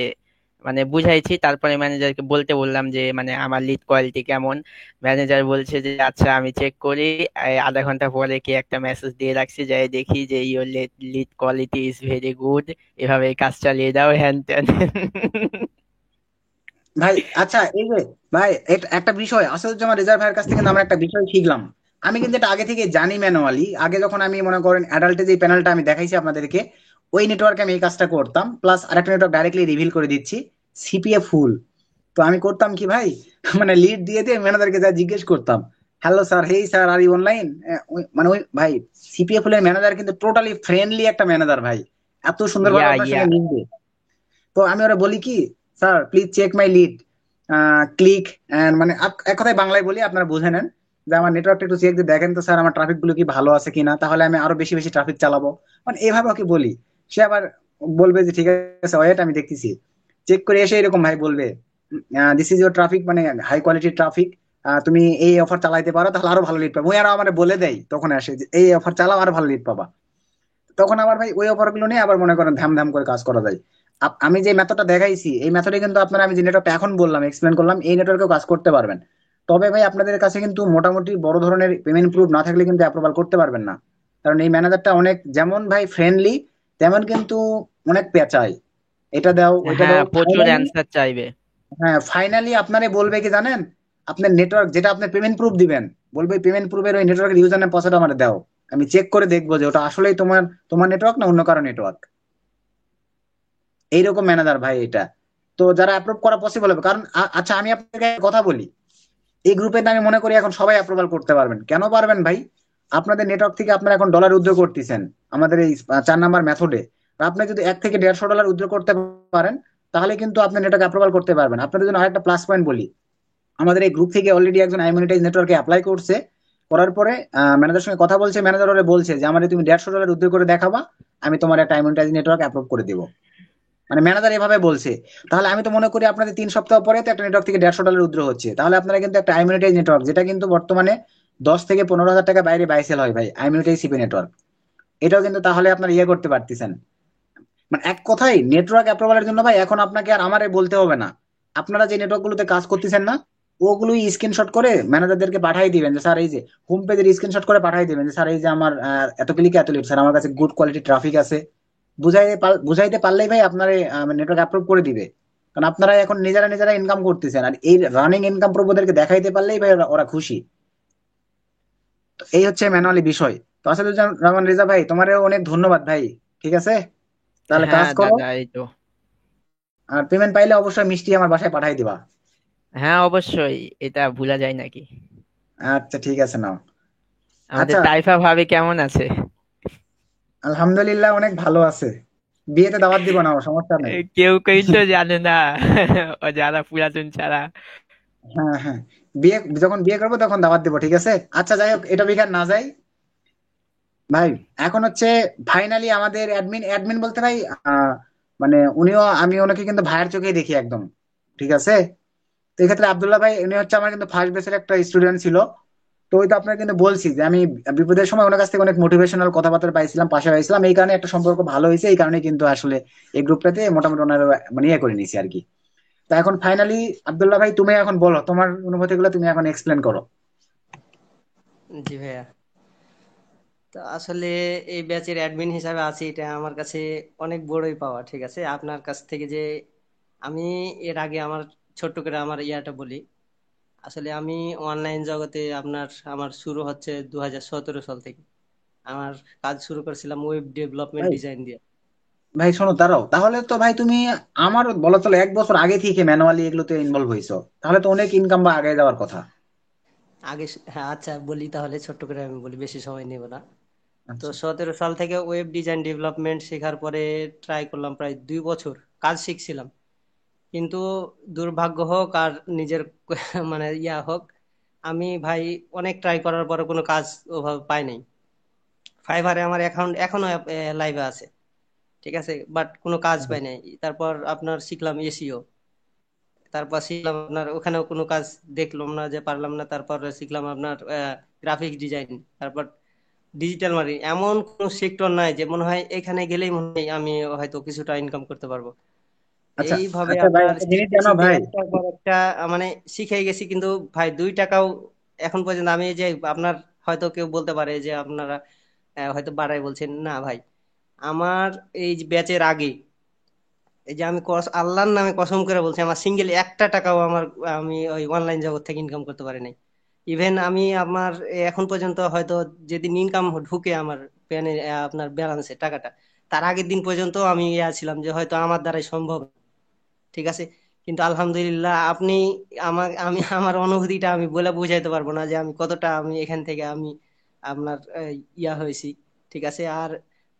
মানে বুঝাইছি, তারপরে ম্যানেজারকে বলতে বললাম যে মানে আমার লিড কোয়ালিটি কেমন। ম্যানেজার বলছে যে আচ্ছা আমি চেক করি। আধা ঘন্টা পরে কি একটা মেসেজ দিয়ে রাখছি, যাই দেখি যে your lead quality is very good, এভাবে কাজ চালিয়ে দাও, হ্যান ত্যান। ভাই আচ্ছা এই যে ভাই একটা বিষয় আসাদুজ্জামান রেজার ভাইয়ের কাছ থেকে কিন্তু আমরা একটা বিষয় শিখলাম। আমি কিন্তু এটা আগে থেকে জানি ম্যানুয়ালি, আগে যখন আমি মনে করেন অ্যাডাল্টে যে প্যানেলটা আমি দেখাইছি আপনাদেরকে, ওই নেটওয়ার্কে আমি এই কাজটা করতাম, প্লাস আরেকটা নেটওয়ার্ক ডাইরেক্টলি রিভিল করে দিচ্ছি, সিপিএ ফুল। তো আমি করতাম কি ভাই, মানে লিড দিয়ে দিয়ে ম্যানেজারকে যা জিজ্ঞেস করতাম hello sir, hey sir, are you online? মানে ওই ভাই, সিপিএফ এর ম্যানেজার কিন্তু টোটালি ফ্রেন্ডলি একটা ম্যানেজার ভাই, এত সুন্দরভাবে ইয়া আপনার ইয়া সঙ্গে মিশবে। তো আমি ওরা বলি কি, sir please check my lead, click, and মানে এক কথায় বাংলায় বলি, আপনারা বুঝে নেন যে আমার নেটওয়ার্কটা একটু চেক দিয়ে দেখেন তো স্যার, আমার ট্রাফিক গুলো কি ভালো আছে কিনা, তাহলে আমি আরো বেশি বেশি ট্রাফিক চালাবো। মানে এভাবে ওকে বলি, সে আবার বলবে যে ঠিক আছে ওয়েট, আমি দেখতেছি। চেক করে এসে এরকম ভাই বলবে, দিস ইজ ইউর ট্রাফিক, মানে হাই কোয়ালিটির ট্রাফিক, তুমি এই অফার চালাইতে পারো তাহলে আরো ভালো লিড পাবো। ওই আরো আমার বলে দেয়, তখন আসে যে এই অফার চালাও আরো ভালো লিড পাবা। তখন আবার ভাই ওই অফার গুলো নিয়ে আবার মনে করেন ধাম ধাম করে কাজ করা যায়। আমি যে মেথডটা দেখাইছি এই মেথডে কিন্তু আপনারা, আমি যে নেটওয়ার্কটা এখন বললাম, এক্সপ্লেন করলাম, এই নেটওয়ার্কেও কাজ করতে পারবেন। তবে ভাই আপনাদের কাছে কিন্তু মোটামুটি বড় ধরনের পেমেন্ট প্রুফ না থাকলে কিন্তু অ্যাপ্রুভাল করতে পারবেন না। কারণ এই ম্যানেজারটা অনেক যেমন ভাই ফ্রেন্ডলি, তেমন কিন্তু অনেক পেঁচায়, এটা দাও ওইটা হ্যাঁ, দাও। প্রচুর অ্যান্সার চাইবে। হ্যাঁ, ফাইনালি আপনারে বলবে কি জানেন, আপনার নেটওয়ার্ক যেটা আপনি পেমেন্ট প্রুফ দিবেন, বলবে পেমেন্ট প্রুফের ওই নেটওয়ার্কের ইউজার নেম পাসওয়ার্ড আমার দাও, আমি চেক করে দেখবো যে ওটা আসলেই তোমার তোমার নেটওয়ার্ক না অন্য কারো নেটওয়ার্ক। এইরকম ম্যানেজার ভাই এটা। তো যারা অ্যাপ্রুভ করা পসিবল হবে, কারণ আচ্ছা আমি আপনাকে একটা কথা বলি, এই গ্রুপে আমি মনে করি এখন সবাই অ্যাপ্রুভাল করতে পারবেন। কেন পারবেন ভাই? আপনাদের নেটওয়ার্ক থেকে আপনারা এখন ডলার উইথড্র করতেছেন আমাদের এই 4 নাম্বার মেথডে। আপনি যদি $1 থেকে $150 উইথড্র করতে পারেন, তাহলে কিন্তু আপনি নেটওয়ার্ক অ্যাপ্রুভাল করতে পারবেন। আপনাদের জন্য আরেকটা প্লাস পয়েন্ট বলি, আমাদের এই গ্রুপ থেকে অলরেডি একজন আইমনিটাইজ নেটওয়ার্কে অ্যাপ্লাই করছে, করার পরে ম্যানেজারের সঙ্গে কথা বলছে, ম্যানেজার ওরে বলছে যে আমার তুমি $150 উইথড্র করে দেখাবা, আমি তোমার একটা আইমনিটাইজ নেটওয়ার্ক অ্যাপ্রুভ করে দিব। মানে ম্যানেজার এভাবে বলছে। তাহলে আমি তো মনে করি আপনাদের 3 সপ্তাহ পরে তো একটা নেটওয়ার্ক থেকে $150 উইথড্র হচ্ছে, তাহলে আপনারা কিন্তু একটা আইমনিটাইজ নেটওয়ার্ক, যেটা কিন্তু বর্তমানে 10 থেকে 15 হাজার টাকা বাইরে বাইসেল হয় ভাই, আইমনিটাইজ সিপি নেটওয়ার্ক, এটাও কিন্তু তাহলে আপনারা ইয়ে করতে পারতেছেন। মানে এক কথাই নেটওয়ার্ক অ্যাপ্রুভালের জন্য ভাই এখন আপনাকে আর আমারে বলতে হবে না, আপনারা যে নেটওয়ার্ক গুলোতে কাজ করতেছেন না, ওগুলোই স্ক্রিনশট করে ম্যানেজারদেরকে পাঠিয়ে দিবেন যে স্যার এই যে হোম পেজের স্ক্রিনশট করে পাঠিয়ে দিবেন যে স্যার এই যে আমার এত ক্লিক এত লিড স্যার, আমার কাছে গুড কোয়ালিটি ট্রাফিক আছে। বুঝাইতে পারলেই ভাই আপনার নেটওয়ার্ক অ্যাপ্রুভ করে দিবে। কারণ আপনারা এখন নিজেরা নিজেরা ইনকাম করতেছেন, আর এই রানিং ইনকাম প্রুফ ওদেরকে দেখাইতে পারলেই ভাই ওরা খুশি। তো এই হচ্ছে ম্যানুয়ালি বিষয়। তো আসাদুজ্জামান রেজা ভাই, তোমারও অনেক ধন্যবাদ ভাই। ঠিক আছে, তাহলে কাজ হ্যাঁ করো, দাদা, এই তো। আর পেমেন্ট পাইলে অবশ্যই মিষ্টি আমার বাসায় পাঠাই দিবা। হ্যাঁ অবশ্যই, এটা ভুলা যায় নাকি? আচ্ছা ঠিক আছে, নাও। আমাদের আচ্ছা, তাইফা ভাবি কেমন আছে? আলহামদুলিল্লাহ অনেক ভালো আছে। বিয়েতে দাওয়াত দিব না, সমস্যা নেই। কেউ কেউ তো জানে না, ও যারা পুরাতন ছাড়া। হ্যাঁ হ্যাঁ, যখন বিয়ে করবো তখন দাওয়াত দিব, ঠিক আছে। আচ্ছা যাই হোক, এটা বিঘার না যাই ভাই। এখন হচ্ছে ফাইনালি আমাদের অ্যাডমিন, অ্যাডমিন বলতে ভাই মানে উনিও, আমি ওনাকে কিন্তু ভাইয়ের চোখেই দেখি একদম, ঠিক আছে। তো এক্ষেত্রে আব্দুল্লাহ ভাই উনি হচ্ছে আমার কিন্তু ফার্স্ট বেসের একটা স্টুডেন্ট ছিল। তো ওই তো আপনাকে কিন্তু বলছি যে আমি বিপদের সময় ওনার কাছ থেকে অনেক মোটিভেশনাল কথাবার্তা পাইছিলাম, পাশে পাইছিলাম, এই কারণে একটা সম্পর্ক ভালো হয়েছে, এই কারণে কিন্তু আসলে এই গ্রুপটাতে মোটামুটি ওনার মানে ইয়ে করে নিয়েছি আর কি। তো এখন ফাইনালি আব্দুল্লাহ ভাই তুমি এখন বলো তোমার অনুভূতি গুলো, তুমি এখন এক্সপ্লেন করো। জি ভাইয়া। তো আসলে এই ব্যাচের অ্যাডমিন হিসাবে আছি, এটা আমার কাছে অনেক বড়ই পাওয়া। ঠিক আছে, আপনার কাছ থেকে যে আমি এর আগে আমার ছোট্ট করে আমার ইয়াটা বলি। আসলে আমি অনলাইন জগতে আমার শুরু হচ্ছে 2017 সাল থেকে। আমার কাজ শুরু করেছিলাম ওয়েব ডেভেলপমেন্ট ভাই ডিজাইন দিয়ে। ভাই শোনো, দাঁড়াও, তাহলে তো ভাই তুমি আমার বলা চলে 1 বছর আগে থেকে ম্যানুয়ালি এগুলোতে ইনভলভ হয়েছো, তাহলে তো অনেক ইনকাম বা আগে যাওয়ার কথা। হ্যাঁ আচ্ছা বলি, তাহলে ছোট্ট করে আমি বলি, বেশি সময় নেব না। তো আচ্ছা 17 সাল থেকে ওয়েব ডিজাইন ডেভেলপমেন্ট শেখার পরে ট্রাই করলাম প্রায় 2 বছর কাজ শিখছিলাম। কিন্তু দুর্ভাগ্য হোক আর নিজের মানে ইয়া হোক, আমি ভাই অনেক ট্রাই করার পরে কোনো কাজ ওভাবে পাই নাই। ফাইবারে আমার অ্যাকাউন্ট এখনো লাইভে আছে, ঠিক আছে, বাট কোনো কাজ পাই নাই। তারপর আপনার শিখলাম এসইও, তারপর শিখলাম আপনার ওখানেও কোনো কাজ দেখলাম না, যে পারলাম না। তারপর শিখলাম আপনার গ্রাফিক্স ডিজাইন, তারপর ডিজিটাল মার্কেটিং। এমন কোন সেক্টর নাই যে মনে হয় এখানে গেলেই মনে হয় আমি হয়তো কিছুটা ইনকাম করতে পারবো। আচ্ছা এইভাবে আচ্ছা ভাই, আপনার একটা জিনিস শিখতে জানো শিখতে ভাই, একটার পর একটা মানে শিখে গেছি। কিন্তু ভাই 2 টাকাও এখন পর্যন্ত, আমি যে আপনার হয়তো কেউ বলতে পারে যে আপনারা হয়তো বাড়াই বলছেন না ভাই। আমার এই ব্যাচের আগে, এই যে আমি আল্লাহর নামে কসম করে বলছি, আমার সিঙ্গেল একটা টাকাও আমি ওই অনলাইন জগৎ থেকে ইনকাম করতে পারি নাই। ইভেন আমি আমার এখন পর্যন্ত হয়তো যেদিন ইনকাম ঢুকে আমার প্যানে আপনার ব্যালেন্সে টাকাটা, তার আগের দিন পর্যন্ত আমি ছিলাম যে হয়তো আমার দ্বারাই সম্ভব না। ঠিক আছে, কিন্তু আলহামদুলিল্লাহ আপনি আমার অনুভূতিটা আমি বলে বোঝাইতে পারবো না যে আমি কতটা আমি এখান থেকে আমি আপনার ইয়া হয়েছি। ঠিক আছে। আর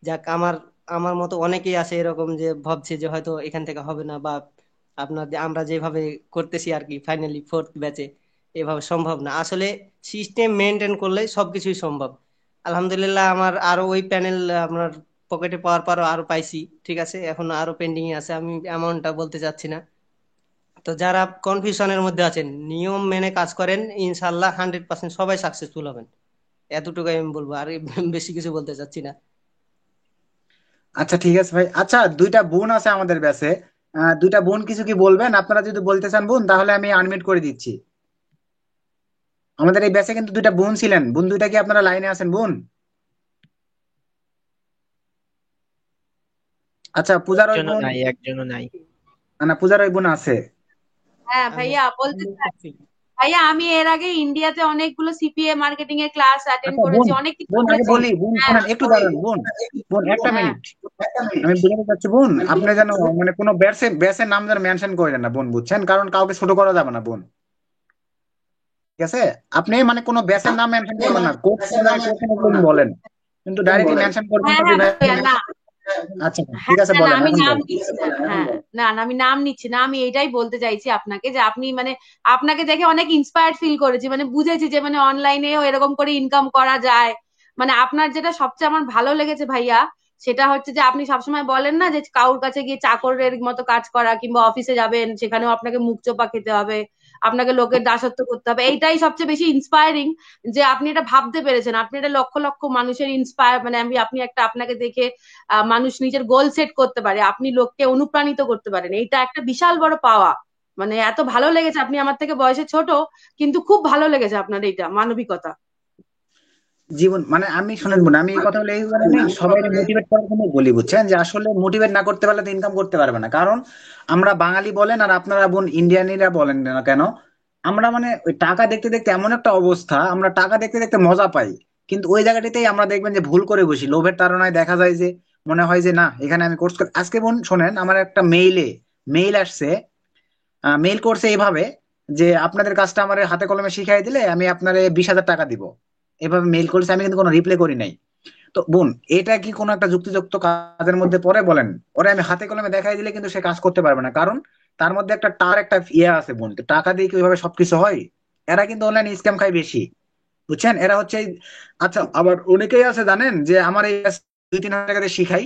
যাক, আমার আমার মতো অনেকেই আছে এরকম যে ভাবছে যে হয়তো এখান থেকে হবে না, বা আমরা যেভাবে করতেছি আর কি ফাইনালি 4th ব্যাচে এভাবে সম্ভব না। আসলে সিস্টেম মেনটেন করলে সবকিছুই সম্ভব। আলহামদুলিল্লাহ আমার আরো ওই প্যানেল আপনার পকেটে পাওয়ার পরও আরো পাইছি। ঠিক আছে, এখন আরো পেন্ডিং আছে, আমি অ্যামাউন্টটা বলতে চাচ্ছি না। তো যারা কনফিউশনের মধ্যে আছেন, নিয়ম মেনে কাজ করেন, ইনশাল্লাহ 100% সবাই সাকসেসফুল হবেন। এতটুকুই আমি বলবো, আর বেশি কিছু বলতে চাচ্ছি না। আচ্ছা ঠিক আছে ভাই। আচ্ছা, দুইটা বোন আছে আমাদের ব্যাচে, দুইটা বোন কিছু কি বলবেন? আপনারা যদি বলতে চান বোন, তাহলে আমি আনমিউট করে দিচ্ছি। আমাদের এই ব্যাচে কিন্তু দুইটা বোন ছিলেন, বোন দুইটা কি আপনারা লাইনে আছেন বোন? আচ্ছা, পূজার ওই বোন, একজনও নাই। না পূজার ওই বোন আছে। হ্যাঁ ভাইয়া বলতে চাই, ভাইয়া আমি এর আগে ইন্ডিয়াতে অনেকগুলো সিপিএ মার্কেটিং এর ক্লাস অ্যাটেন্ড আচ্ছা বোন, করেছি, অনেক কিছু বোন আগে করেছি। বলি, বোন হ্যাঁ শোনেন একটু দাঁড়ান বোন, বোন একটা হ্যাঁ মিনিট। আমি বুঝাতে চাচ্ছি বোন, আপনি যেন মানে কোনো ব্যাচের নাম যেন মেনশন করেন না বোন, বুঝছেন? কারণ কাউকে ছোট করা যাবে না বোন, ঠিক আছে? আপনি মানে কোনো ব্যাচের নাম মেনশন করবেন না, কোর্স বলেন, কিন্তু ডাইরেক্টলি মেনশন করবেন হ্যাঁ না যে হ্যাঁ ভাই। ভাইয়া, না আচ্ছা ঠিক হ্যাঁ আছে, না, বলেন আমি এখন নাম বলেন। নিচ্ছি না, হ্যাঁ না না, আমি নাম নিচ্ছি না। আমি এটাই বলতে চাইছি আপনাকে যে আপনি মানে আপনাকে দেখে অনেক ইন্সপায়ার্ড ফিল করেছি, মানে বুঝেছি যে মানে অনলাইনেও এরকম করে ইনকাম করা যায়। মানে আপনার যেটা সবচেয়ে আমার ভালো লেগেছে ভাইয়া, সেটা হচ্ছে যে আপনি সবসময় বলেন না যে কারোর কাছে গিয়ে চাকরের মতো কাজ করা, কিংবা অফিসে যাবেন সেখানেও আপনাকে মুখ চোপা খেতে হবে, আপনাকে লোকের দাসত্ব করতে হবে। এইটাই সবচেয়ে বেশি ইন্সপায়ারিং যে আপনি এটা ভাবতে পেরেছেন। আপনি এটা লক্ষ লক্ষ মানুষের ইন্সপায়ার, মানে আপনি একটা আপনাকে দেখে মানুষ নিজের গোল সেট করতে পারে, আপনি লোককে অনুপ্রাণিত করতে পারেন, এইটা একটা বিশাল বড় পাওয়া। মানে এত ভালো লেগেছে, আপনি আমার থেকে বয়সে ছোট কিন্তু খুব ভালো লেগেছে আপনার এইটা মানবিকতা। জীবন মানে আমি শোনেন বোন, আমি এই কথা বলে এই কারণে সবাই মোটিভেট করার জন্য বলি, বুঝছেন? যে আসলে মোটিভেট না করতে পারলে তো ইনকাম করতে পারবে না। কারণ আমরা বাঙালি বলেন আর আপনারা বোন ইন্ডিয়ানিরা বলেন না কেন, আমরা মানে ওই টাকা দেখতে দেখতে এমন একটা অবস্থা, আমরা টাকা দেখতে দেখতে মজা পাই, কিন্তু ওই জায়গাটাতেই আমরা দেখবেন যে ভুল করে বসি, লোভের তাড়নায় দেখা যায় যে মনে হয় যে না এখানে আমি কোর্স আজকে বোন শোনেন, আমার একটা মেইল আসছে, মেইল করছে এইভাবে যে আপনাদের কাজটা আমার হাতে কলমে শিখাই দিলে আমি আপনার 20,000 টাকা দিব, এভাবে মেইল করেছে। আমি কিন্তু কোনো রিপ্লাই করি নাই। তো বোন, এটা কি কোনো একটা যুক্তিযুক্ত কাজের মধ্যে পড়ে বলেন? ওরে আমি হাতে কলমে দেখাই দিলে কিন্তু সে কাজ করতে পারবে না, কারণ তার মধ্যে একটা ইয়ে আছে বোন। তো টাকা দিয়ে কি ওইভাবে সবকিছু হয়? এরা কিন্তু অনলাইন স্ক্যাম খায় বেশি, বুঝছেন? এরা হচ্ছে আচ্ছা, আবার অনেকেই আছে জানেন যে আমার এই 2-3 হাজার টাকা দিয়ে শিখাই,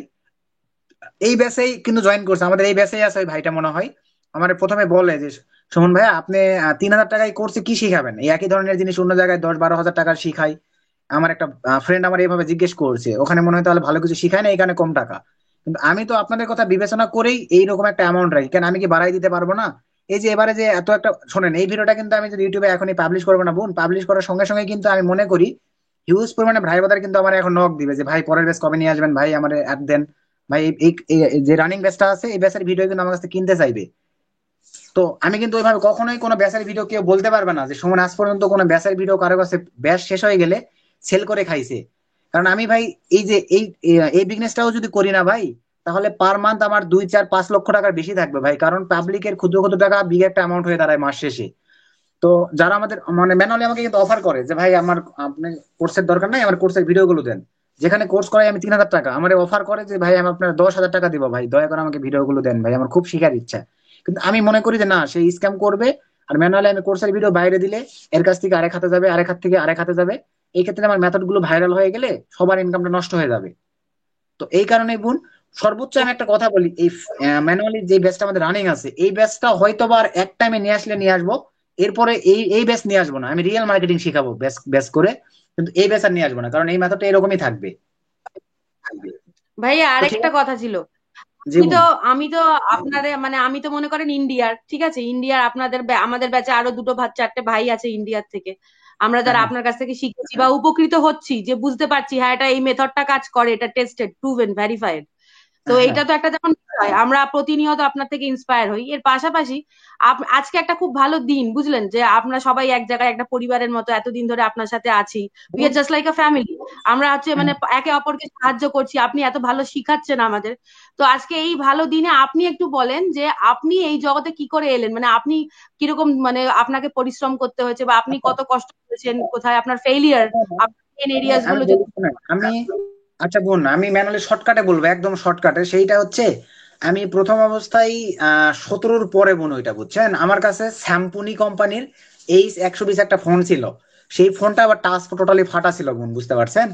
এই ব্যাচেই কিন্তু জয়েন করছে, আমাদের এই ব্যাচেই আছে ওই ভাইটা মনে হয়। আমার প্রথমে বলে যে সুমন ভাইয়া আপনি 3,000 টাকায় কোর্সে কি শিখাবেন? এই একই ধরনের জিনিস অন্য জায়গায় 10-12 হাজার টাকার শিখাই। আমার একটা ফ্রেন্ড আমার এইভাবে জিজ্ঞেস করছে, ওখানে মনে হয় তাহলে ভালো কিছু শিখায় না, এখানে কম টাকা। কিন্তু আমি তো আপনাদের কথা বিবেচনা করেই এইরকম একটা অ্যামাউন্ট রাখি, কেন আমি কি বাড়াই দিতে পারবো না? এই যে এবারে যে এত একটা শোনেন, এই ভিডিওটা কিন্তু আমি যদি ইউটিউবে এখনই পাবলিশ করবো না বোন, পাবলিশ করার সঙ্গে সঙ্গে কিন্তু আমি মনে করি হিউজ পরিমাণে ভাই বাদার কিন্তু আমার এখন নক দিবে যে ভাই পরের ব্যাচ কবে নিয়ে আসবেন, ভাই আমার অ্যাড দেন, ভাই এই যে রানিং ব্যাচটা আছে এই ব্যাচের ভিডিও কিন্তু আমার কাছে কিনতে চাইবে। তো আমি কিন্তু ওইভাবে কখনোই কোনো ব্যাচের ভিডিও কেউ বলতে পারবে না যে সুমন আজ পর্যন্ত কোনো ব্যাচের ভিডিও কারো কাছে ব্যাচ শেষ হয়ে গেলে সেল করে খাইছে। কারণ আমি ভাই এই যে এই বিজনেসটাও যদি করি না ভাই, তাহলে পার মান্থ আমার 2-4-5 লক্ষ টাকার বেশি থাকবে ভাই, কারণ পাবলিকের ক্ষুদ্র ক্ষুদ্র টাকা বিগ একটা অ্যামাউন্ট হয়ে দাঁড়ায় মাস শেষে। তো যারা আমাদের মানে ম্যানুয়ালি আমাকে কিন্তু অফার করে যে ভাই আমার আপনি কোর্সের দরকার নাই, আমার কোর্সের ভিডিও গুলো দেন, যেখানে কোর্স করাই আমি 3,000 টাকা, আমার অফার করে যে ভাই আমি আপনার 10,000 টাকা দিব, ভাই দয়া করে আমাকে ভিডিও গুলো দেন, ভাই আমার খুব শিখার ইচ্ছা। কিন্তু আমি মনে করি যে না, সে স্ক্যাম করবে, আর ম্যানুয়ালি আমি কোর্সের ভিডিও বাইরে দিলে এর কাছ থেকে আরেক হাতে যাবে, আরেক হাত থেকে আরেক হাতে যাবে। এই ক্ষেত্রে আমার মেথড গুলো ভাইরাল হয়ে গেলে সবার ইনকামটা নষ্ট হয়ে যাবে। তো এই কারণে বোন, সর্বোচ্চ আমি একটা কথা বলি, এই ম্যানুয়ালি যে ব্যাচটা আমাদের রানিং আছে এই ব্যাচটা হয়তো বা আর এক টাইমে নিয়ে আসলে নিয়ে আসবো, এরপরে এই ব্যাচ নিয়ে আসবো না, আমি রিয়েল মার্কেটিং শিখাবো ব্যাচ ব্যাচ করে, কিন্তু এই ব্যাচ আর নিয়ে আসবো না, কারণ এই মেথডটা এরকমই থাকবে। ভাইয়া তো ঠিক আরেকটা আছে, কথা ছিল, জি বোন। আমি তো আপনাদের মানে আমি তো মনে করেন ইন্ডিয়ার, ঠিক আছে, ইন্ডিয়ার আপনাদের আমাদের ব্যাচে আরো 2-4টে ভাই আছে ইন্ডিয়ার থেকে, আমরা যারা হ্যাঁ আপনার কাছ থেকে শিখেছি বা উপকৃত হচ্ছি, যে বুঝতে পারছি হ্যাঁ এটা এই মেথডটা কাজ করে, এটা টেস্টেড, প্রুভেন, ভেরিফাইড। তো হ্যাঁ এটা তো একটা যেমন বিষয়, আমরা প্রতিনিয়ত আপনার থেকে ইন্সপায়ার হই। এর পাশাপাশি আজকে একটা খুব ভালো দিন, বুঝলেন, যে আপনারা সবাই এক জায়গায় একটা পরিবারের মতো এতদিন ধরে আপনার সাথে আছি। We are just like a family. আমরা হচ্ছে মানে একে অপরকে সাহায্য করছি, আপনি এত ভালো শিখাচ্ছেন আমাদের। তো আজকে এই ভালো দিনে আপনি একটু বলেন যে আপনি এই জগতে কি করে এলেন, মানে আপনি কিরকম, মানে আপনাকে পরিশ্রম করতে হয়েছে বা আপনি কত কষ্ট করেছেন, কোথায় আপনার ফেইলিয়ার, আপনার মেন এরিয়াস আমি গুলো বলি যদি। শোনেন, আচ্ছা বোন, আমি ম্যানুয়ালি শর্টকাটে বলবো, একদম শর্টকাটে। সেইটা হচ্ছে আমি প্রথম অবস্থায় 17-র পরে বোন, ওইটা বুঝছেন, আমার কাছে স্যামপুনি কোম্পানির H120 একটা ফোন ছিল। সেই ফোনটা আবার টাচ টোটালি ফাটা ছিল বোন, বুঝতে পারছেন।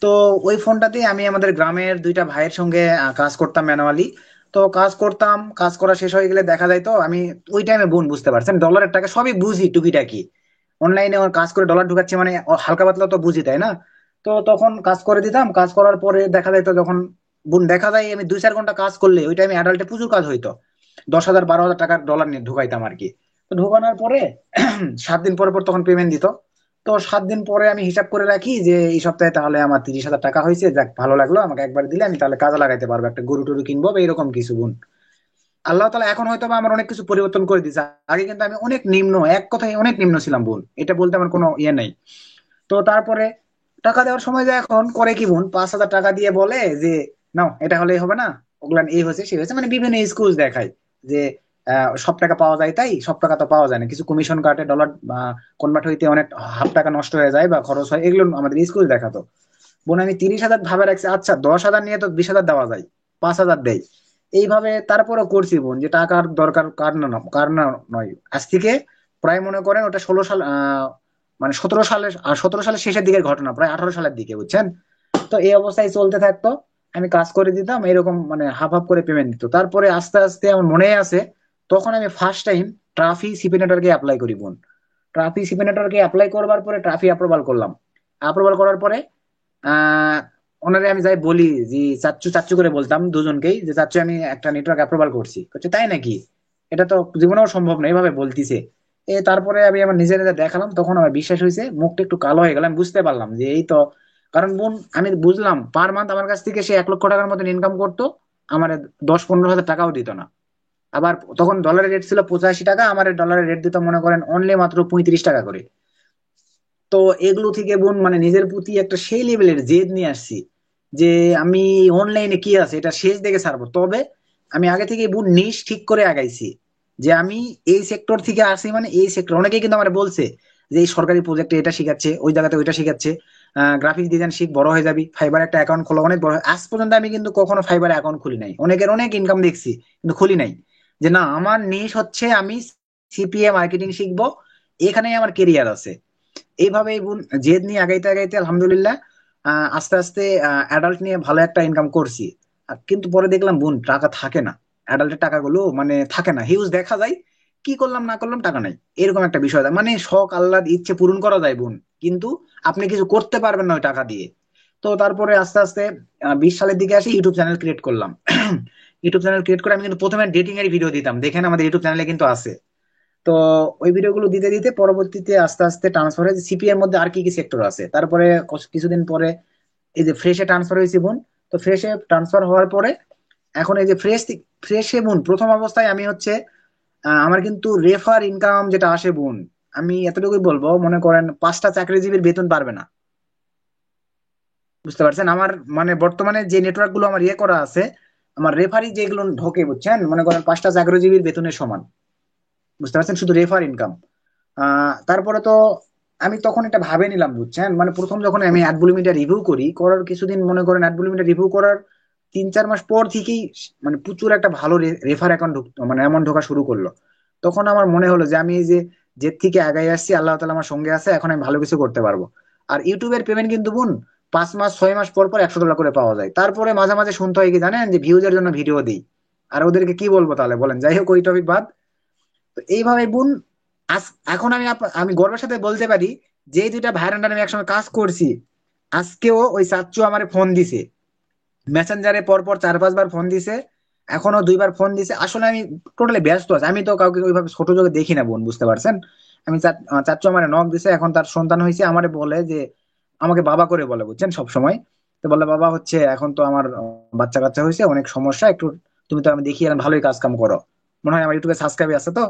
তো ওই ফোনটাতে আমি আমাদের গ্রামের দুইটা ভাইয়ের সঙ্গে কাজ করতাম ম্যানুয়ালি। তো কাজ করতাম, কাজ করা শেষ হয়ে গেলে দেখা যায় তো আমি ওই টাইমে বোন, বুঝতে পারছেন, ডলারের টাকা সবই বুঝি টুকিটাকি, অনলাইনে কাজ করে ডলার ঢুকাচ্ছি মানে হালকা পাতলা তো বুঝি, তাই না? তো তখন কাজ করে দিতাম, কাজ করার পরে দেখা যায় তো যখন বোন দেখা যায় আমি 2-4 ঘন্টা কাজ করলে ওই টাইমে অ্যাডাল্টে প্রচুর কাজ হইতো, 10,000 12,000 টাকার ডলার নিয়ে ঢুকাইতাম আর কি। তো ঢুকানোর পরে 7 দিন পর পর তখন পেমেন্ট দিত। তো 7 দিন পরে আমি হিসাব করে রাখি যে এই সপ্তাহে তাহলে আমার 30,000 টাকা হয়েছে, যাক ভালো লাগলো, আমাকে একবার দিলে আমি তাহলে কাজে লাগাইতে পারবো, একটা গরু টরু কিনবো বা এরকম কিছু বোন। আল্লাহ তালা এখন হয়তো বা আমার অনেক কিছু পরিবর্তন করে দিচ্ছে। আগে কিন্তু আমি অনেক নিম্ন, এক কথায় অনেক নিম্ন ছিলাম বোন, এটা বলতে আমার কোনো ইয়ে নেই। তো তারপরে টাকা দেওয়ার সময় যে এখন করে কি বোন, 5,000 টাকা দিয়ে বলে যে নাও এটা হলেই হবে না, ওগুলা এই হয়েছে সেই হয়েছে, মানে বিভিন্ন এক্সকিউজ দেখায় যে সব টাকা পাওয়া যায়, তাই সব টাকা তো পাওয়া যায় না, কিছু কমিশন কাটে, ডলার কনভার্ট হইতে অনেক হাফ টাকা নষ্ট হয়ে যায় বা খরচ হয়, এগুলো আমাদের এক্সকিউজ দেখাতো। বোন আমি 30,000 ভাবে রাখছি, আচ্ছা 10,000 নিয়ে তো 20,000 দেওয়া যায়, 5,000 দেয়, এইভাবে তারপরও করছি বোন, যে টাকার দরকার কার না নয়। আজ থেকে প্রায় মনে করেন ওটা 16 সাল, মানে 17 সালের শেষের দিকের ঘটনা, প্রায় 18 সালের দিকে, বুঝছেন। তো এই অবস্থায় চলতে থাকতো, আমি কাজ করে দিতাম এরকম, মানে হাফ হাফ করে পেমেন্ট দিত। তারপরে আস্তে আস্তে আমার মনে আছে, তখন আমি ফার্স্ট টাইম ট্রাফি সিপি নেটওয়ার্কে অ্যাপ্লাই করি বোন। ট্রাফি সিপি নেটওয়ার্কে অ্যাপ্লাই করবার পরে ট্রাফি অ্যাপ্রুভাল করলাম। অ্যাপ্রুভাল করার পরে আহ ওনারে আমি যাই বলি যে চাচ্চু চাচ্চু করে বলতাম দুজনকেই, যে চাচ্চু আমি একটা নেটওয়ার্ক অ্যাপ্রুভাল করছি, বলছে তাই নাকি, এটা তো জীবনেও সম্ভব না, এইভাবে বলতিছে। তারপরে আমি আমার নিজে নিজে দেখালাম, তখন আমার বিশ্বাস হয়েছে, মুখটা একটু কালো হয়ে গেল, আমি বুঝতে পারলাম যে এই তো। কারণ বোন আমি বুঝলাম পার মান্থ আমার কাছ থেকে সে 1 লক্ষ টাকার মতন ইনকাম করতো, আমার 10-15 হাজার টাকাও দিত না। আবার তখন ডলারের রেট ছিল 85 টাকা, আমার ডলারের রেট দিত মনে করেন অনলি মাত্র 35 টাকা করে। তো এগুলো থেকে বোন মানে নিজের প্রতি একটা সেই লেভেলের জেদ নিয়ে আসছি যে আমি অনলাইনে কি আছে এটা শেষ দেখে ছাড়বো। তবে আমি আগে থেকে বোন নিশ ঠিক করে আগাইছি যে আমি এই সেক্টর থেকে আসি, মানে এই সেক্টর, অনেকেই কিন্তু আমার বলছে যে এই সরকারি প্রজেক্টে এটা শিখাচ্ছে, ওই জায়গাতে ওইটা শিখাচ্ছে, গ্রাফিক ডিজাইন শিখ, বড় হয়ে যাবি, ফাইবার একটা অ্যাকাউন্ট খোলা, অনেক বড় আজ পর্যন্ত আমি কিন্তু কখনো ফাইবার অ্যাকাউন্ট খুলি নাই, অনেকের অনেক ইনকাম দেখছি কিন্তু খুলি নাই। যে না, আমার নিশ হচ্ছে আমি সিপিএ মার্কেটিং শিখবো, এখানেই আমার কেরিয়ার আছে। এইভাবে বোন জেদ নিয়ে আগাইতে আগাইতে আলহামদুলিল্লাহ আস্তে আস্তে অ্যাডাল্ট নিয়ে ভালো একটা ইনকাম করছি। কিন্তু পরে দেখলাম বোন টাকা থাকে না, অ্যাডাল্টের টাকাগুলো মানে থাকে না, হিউজ দেখা যায়, কি করলাম না করলাম টাকা নাই, এরকম একটা বিষয়। মানে শখ আহ্লাদ ইচ্ছে পূরণ করা যায় বোন, কিন্তু আপনি কিছু করতে পারবেন না ওই টাকা দিয়ে। তো তারপরে আস্তে আস্তে 20 সালের দিকে আসি, ইউটিউব চ্যানেল ক্রিয়েট করলাম। ইউটিউব চ্যানেল ক্রিয়েট করে আমি কিন্তু প্রথমে ডেটিং এর ভিডিও দিতাম, দেখেন আমাদের ইউটিউব চ্যানেলে কিন্তু আছে। তো ওই ভিডিওগুলো দিতে দিতে পরবর্তীতে আস্তে আস্তে ট্রান্সফার হয়েছে সিপি এর মধ্যে আর কি কি সেক্টর আছে। তারপরে কিছুদিন পরে এই যে ফ্রেশে ট্রান্সফার হয়েছে বোন। তো ফ্রেশে ট্রান্সফার হওয়ার পরে এখন এই যে ফ্রেশে বোন প্রথম অবস্থায় আমি হচ্ছে আমার কিন্তু রেফার ইনকাম যেটা আসে বোন, আমি এতটুকুই বলবো, মনে করেন 5টা চাকরিজীবীর বেতন পারবে না, বুঝতে পারছেন। আমার মানে বর্তমানে যে নেটওয়ার্ক গুলো আমার ইয়ে করা আছে, আমার রেফারি যেগুলো ঢোকে বুঝছেন, মনে করেন 5টা চাকরিজীবীর বেতনের সমান, বুঝতে পারছেন, শুধু রেফার ইনকাম। তারপরে তো আমি তখন এটা ভাবে নিলাম বুঝছেন, মানে প্রথম যখন আমি অ্যাডভলিউমিটা রিভিউ করি, করার কিছুদিন মনে করেন অ্যাডভলিউমিটা রিভিউ করার 3-4 মাস পর থেকেই মানে প্রচুর একটা ভালো রেফার অ্যাকাউন্ট ঢুকতো, মানে এমন ঢোকা শুরু করলো। তখন আমার মনে হলো যে আমি এই যে জেদ থেকে আগাই আসছি, আল্লাহ তালা আমার সঙ্গে আছে, এখন আমি ভালো কিছু করতে পারবো। আর ইউটিউবের পেমেন্ট কিন্তু বোন 5 মাস 6 মাস পর পর $100 করে পাওয়া যায়। তারপরে মাঝে মাঝে শুনতে হয় কি জানেন, যে ভিউজের জন্য ভিডিও দিই, আর ওদেরকে কি বলবো তাহলে বলেন। যাই হোক, ওই টপিক বাদ। তো এইভাবে বোন এখন আমি গর্বের সাথে বলতে পারি যে এই দুইটা ভাইয়ের আন্ডারে আমি একসঙ্গে কাজ করছি। আজকেও ওই চাচ্চু আমারে ফোন দিছে, মেসেঞ্জারে পরপর 4-5 বার ফোন দিছে, এখনো 2 বার ফোন দিছে। আসলে আমি টোটালি ব্যস্ত আছি, আমি তো কাউকে ওইভাবে ছোট চোখে দেখি না বোন, বুঝতে পারছেন। আমি চাচ্চু আমারে নক দিছে, এখন তার সন্তান হয়েছে, আমারে বলে যে আমাকে বাবা করে বলে বুঝছেন সব সময়। তো বললো বাবা হচ্ছে এখন তো আমার বাচ্চা কাচ্চা হয়েছে, অনেক সমস্যা, একটু তুমি তো আমি দেখি এরকম ভালোই কাজ কাম করো, মনে হয় আমার ইউটিউবে সাবস্ক্রাইব আছে, তো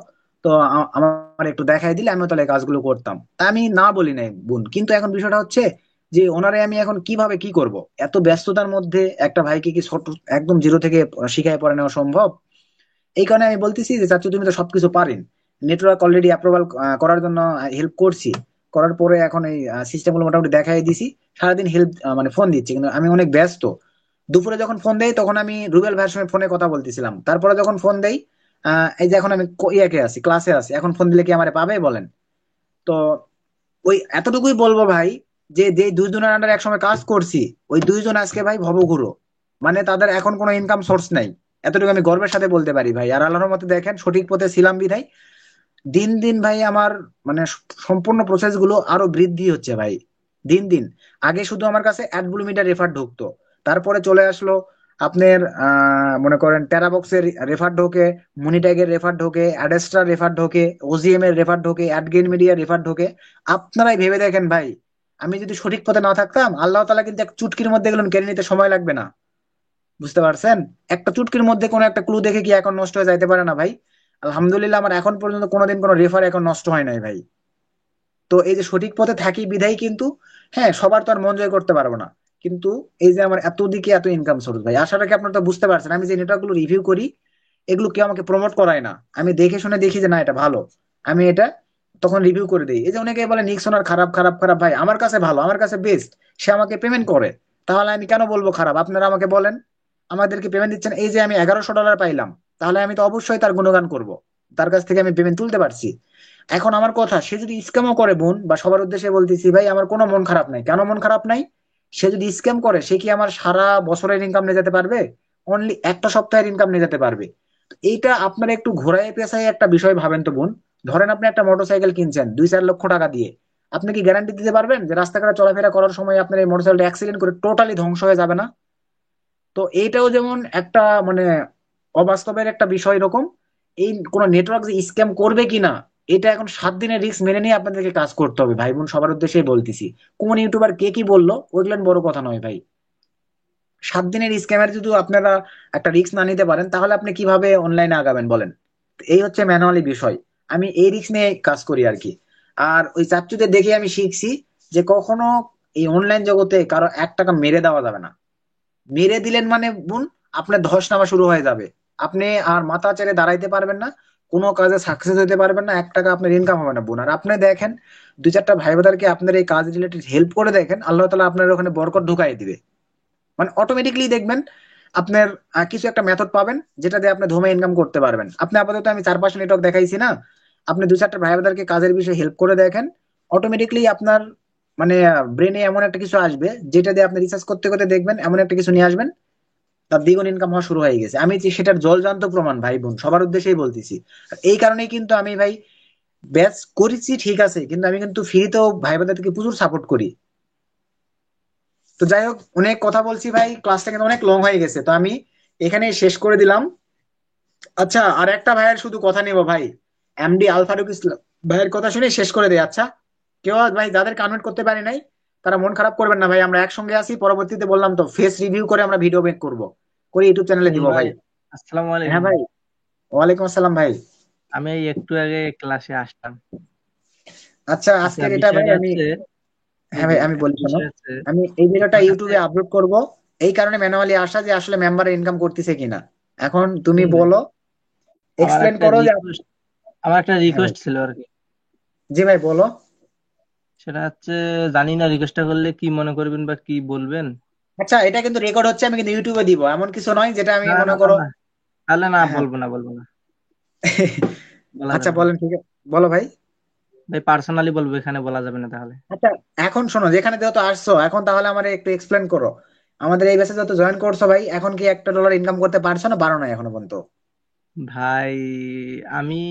তো আমার একটু দেখাই দিলে আমিও তাহলে এই কাজগুলো করতাম। তা আমি না বলি নাই বোন, কিন্তু এখন বিষয়টা হচ্ছে যে ওনারে আমি এখন কিভাবে কি করব, এত ব্যস্ততার মধ্যে একটা ভাইকে কি ছোট একদম জিরো থেকে শিখায় পড়ে নেওয়া সম্ভব? এই কারণে আমি বলতেছি যে চাচু তুমি তো সবকিছু পারেন, নেটওয়ার্ক অলরেডি অ্যাপ্রুভাল করার জন্য হেল্প করছি, করার পরে এখন এই সিস্টেম গুলো মোটামুটি দেখাই দিছি, সারাদিন হেল্প মানে ফোন দিচ্ছি, কিন্তু আমি অনেক ব্যস্ত। দুপুরে যখন ফোন দেই তখন আমি রুবেল ভাইয়ের সঙ্গে ফোনে কথা বলতেছিলাম, তারপরে যখন ফোন দেই এই যে এখন আমি ইয়াকে আছি, ক্লাসে আছি, এখন ফোন দিলে কি আমারে পাবে বলেন? তো ওই এতটুকুই বলবো ভাই, যে যে দুইজনের আন্ডারে একসময় কাজ করছি, ওই দুইজন আজকে ভাই ভবঘুরো, মানে তাদের এখন কোনো ইনকাম সোর্স নাই, এতটুকু আমি গর্বের সাথে বলতে পারি ভাই। আর আল্লাহর মতে দেখেন সঠিক পথে ছিলাম বিধায় দিন দিন ভাই আমার মানে সম্পূর্ণ প্রসেস গুলো আরো বৃদ্ধি হচ্ছে ভাই, দিন দিন। আগে শুধু আমার কাছে অ্যাডব্লুমিটার রেফার ঢুকতো, তারপরে চলে আসলো আপনার মনে করেন টেরাবক্সের রেফার ঢোকে, মনিট্যাগের রেফার ঢোকে, অ্যাডেস্ট্রার রেফার ঢোকে, ওজিএম এর রেফার ঢোকে, অ্যাডগেন মিডিয়া রেফার ঢোকে। আপনারাই ভেবে দেখেন ভাই, আমি যদি সঠিক পথে না থাকতাম আল্লাহ তাআলা কিন্তু এক চুটকির মধ্যে এগুলো কেড়ে নিতে সময় লাগবে না, বুঝতে পারছেন? একটা চুটকির মধ্যে কোনো একটা ক্লু দেখে কি এখন নষ্ট হয়ে যাইতে পারে না ভাই? আলহামদুলিল্লাহ আমার এখন পর্যন্ত কোনোদিন কোনো রেফার এখন নষ্ট হয় নাই ভাই। তো এই যে সঠিক পথে থাকি বিধায় কিন্তু, হ্যাঁ সবার তো আর মন জয় করতে পারবো না, কিন্তু এই যে আমার এত দিকে এত ইনকাম সোর্স ভাই, আশা রাখি আপনারা তো বুঝতে পারছেন আমি যে নেটওয়ার্ক গুলো রিভিউ করি এগুলো কেউ আমাকে প্রমোট করায় না, আমি দেখে শুনে দেখি যে না এটা ভালো, আমি এটা তখন রিভিউ করে দিই। এই যে অনেকে বলে নিক্সন আর খারাপ খারাপ খারাপ, ভাই আমার কাছে ভালো, আমার কাছে বেস্ট, সে আমাকে পেমেন্ট করে, তাহলে আমি কেন বলবো খারাপ? আপনারা আমাকে বলেন, আমাদেরকে পেমেন্ট দিচ্ছেন, এই যে আমি $1100 পাইলাম, তাহলে আমি তো অবশ্যই তার গুণগান করব, তার কাছ থেকে আমি পেমেন্ট তুলতে পারছি। এখন আমার কথা, সে যদি স্ক্যামও করে বোন, বা সবার উদ্দেশ্যে বলতেছি ভাই আমার কোনো মন খারাপ নাই, কেন মন খারাপ নাই? সে যদি স্ক্যাম করে সে কি আমার সারা বছরের ইনকাম নিয়ে যেতে পারবে? অনলি একটা সপ্তাহের ইনকাম নিয়ে যেতে পারবে। তো এইটা আপনারা একটু ঘোরায় পেঁচায় একটা বিষয় ভাবেন তো বোন, ধরেন আপনি একটা মোটরসাইকেল কিনছেন 2-4 লক্ষ টাকা দিয়ে, আপনি কি গ্যারান্টি দিতে পারবেন যে রাস্তাঘাটে চলাফেরা করার সময় আপনার এই মোটরসাইকেলটা অ্যাক্সিডেন্ট করে টোটালি ধ্বংস হয়ে যাবে না? তো এইটাও যেমন একটা মানে অবাস্তবের একটা বিষয় এরকম, এই কোন নেটওয়ার্ক যে স্ক্যাম করবে কিনা এটা এখন 7 দিনের রিস্ক মেনে নিয়ে আপনাদেরকে কাজ করতে হবে ভাই বোন, সবার উদ্দেশ্যেই বলতেছি। কোন ইউটিউবার কে কি বললো ওইগুলো বড় কথা নয় ভাই, 7 দিনের স্ক্যামের যদি আপনারা একটা রিস্ক না নিতে পারেন তাহলে আপনি কিভাবে অনলাইনে আগাবেন বলেন? তো এই হচ্ছে ম্যানুয়ালি বিষয়, আমি এই রিস্ক নিয়ে কাজ করি আর কি। আর ওই চাচ্চুদের দেখে আমি শিখছি যে কখনো এই অনলাইন জগতে কারো 1 টাকা মেরে দেওয়া যাবে না। মেরে দিলেন মানে বোন আপনার ধস নামা শুরু হয়ে যাবে, আপনি আর মাথা চেড়ে দাঁড়াইতে পারবেন না, কোনো কাজে সাকসেস হতে পারবেন না, 1 টাকা আপনার ইনকাম হবে না বোন। আর আপনি দেখেন 2-4টা ভাই বোনদেরকে আপনার এই কাজ রিলেটেড হেল্প করে দেখেন, আল্লাহ তাআলা আপনার ওখানে বরকত ঢুকাই দিবে, মানে অটোমেটিকলি দেখবেন আপনার কিছু একটা মেথড পাবেন যেটা দিয়ে আপনি ধমে ইনকাম করতে পারবেন। আপনি আপাতত আমি 4-5 নেটওয়ার্ক দেখাইছি না, আপনি 2-4টা ভাই বোনদেরকে কাজের বিষয়ে হেল্প করে দেখেন, অটোমেটিকলি আপনার মানে ব্রেনে এমন একটা কিছু আসবে যেটা দিয়ে আপনি রিসার্চ করতে করতে দেখবেন এমন একটা কিছু নিয়ে আসবেন, তার দ্বিগুণ ইনকাম হওয়া শুরু হয়ে গেছে। আমি যে সেটার জলজান্ত প্রমাণ ভাই বোন, সবার উদ্দেশ্যেই বলতেছি। আর এই কারণেই কিন্তু আমি ভাই ব্যাচ করেছি ঠিক আছে, কিন্তু আমি কিন্তু ফ্রিতেও ভাই বোনদেরকে প্রচুর সাপোর্ট করি। তো যাই হোক, অনেক কথা বলছি ভাই, ক্লাসটা কিন্তু অনেক লং হয়ে গেছে, তো আমি এখানে শেষ করে দিলাম। আচ্ছা আর একটা ভাইয়ের শুধু কথা নিব ভাই, এমডি আল ফারুক ইসলাম ভাইয়ের কথা শুনে শেষ করে দেয়। আচ্ছা কেউ ভাই যাদের কমেন্ট করতে পারি নাই তারা মন খারাপ করবেন না ভাই, আমরা একসঙ্গে আছি, পরবর্তীতে বললাম তো ফেস রিভিউ করে আমরা ভিডিও মেক করব, করে ইউটিউব চ্যানেলে দিব ভাই ভাই। আসসালামু হ্যাঁ আলাইকুম। ভাই, ওয়ালাইকুম আসসালাম ভাই। আমি এই একটু আগে ক্লাসে আসলাম। আচ্ছা আচ্ছা আজকের এটা ভাই বিষয়টা আমি, হচ্ছে জি হ্যাঁ জি ভাই আমি বলি শোনো, বিষয় হচ্ছে আমি এই ভিডিওটা আমার কাছে ইউটিউবে আপলোড করব, এই কারণে ম্যানুয়ালি আসা যে আসলে মেম্বার ইনকাম করতেছে কিনা। এখন তুমি হুম, বলো, আমার এক্সপ্লেন একটা করো যে রিকোয়েস্ট আমার একটা হ্যাঁ ভাই, রিকোয়েস্ট ছিল আর কি। জি ভাই বলো। সেটা হচ্ছে জানি না রিকোয়েস্টটা করলে কি মনে করবেন বা কি বলবেন। আচ্ছা এটা কিন্তু রেকর্ড হচ্ছে, আমি কিন্তু ইউটিউবে দিব, এমন কিছু নয় যেটা আমি না মনে না না করো। না তাহলে না হ্যাঁ বলবো না বলা আচ্ছা যাবে না বলেন, ঠিক আছে বলো ভাই। ভাই, পার্সোনালি বলবো, এখানে বলা যাবে না তাহলে। আচ্ছা এখন শোনো, যেখানে যেহেতু আসছো এখন তাহলে আমার একটু এক্সপ্লেন করো, আমাদের এই ব্যাচে যত জয়েন করছো ভাই, এখন কি $1 ইনকাম করতে পারছো না পারো না এখনো পর্যন্ত? ভাই আমি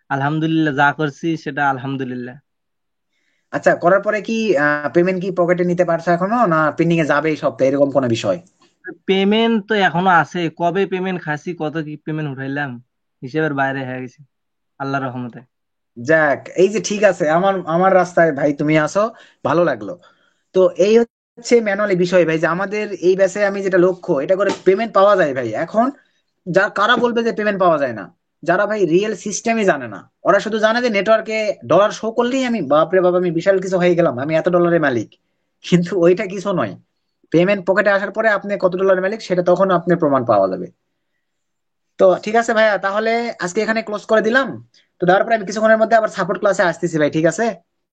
আলহামদুলিল্লাহ যা করছি সেটা আলহামদুলিল্লাহ। আচ্ছা করার পরে কি পেমেন্ট কি পকেটে নিতে পারছো এখনো, না পেন্ডিং এ যাবে এই সপ্তাহে, এরকম কোনো বিষয়? পেমেন্ট তো এখনো আছে, কবে পেমেন্ট খাসি কত কি পেমেন্ট উঠাইলাম হিসেবের বাইরে হয়ে গেছে আল্লাহর রহমতে। যাক এই যে ঠিক আছে, আমার আমার রাস্তায় ভাই তুমি আসো, ভালো লাগলো। তো এই হচ্ছে ম্যানুয়ালি বিষয় ভাই, যে আমাদের এই ব্যাচে আমি যেটা লক্ষ্য, এটা করে পেমেন্ট পাওয়া যায় ভাই। এখন কারা বলবে যে পেমেন্ট পাওয়া যায় না? যারা ভাই রিয়েল সিস্টেমই জানে না, ওরা শুধু জানে যে নেটওয়ার্কে ডলার শো করলেই আমি বাপরে বাবা আমি বিশাল কিছু হয়ে গেলাম, আমি এত ডলারের মালিক। কিন্তু ওইটা কিছু নয়। পেমেন্ট পকেটে আসার পরে আপনি কত ডলারের মালিক সেটা তখন আপনি প্রমাণ পাওয়া যাবে। তো ঠিক আছে ভাইয়া, তাহলে আজকে এখানে ক্লোজ করে দিলাম। তো তারপরে আমি কিছুক্ষণের মধ্যে আবার সাপোর্ট ক্লাসে আসতেছি ভাই, ঠিক আছে?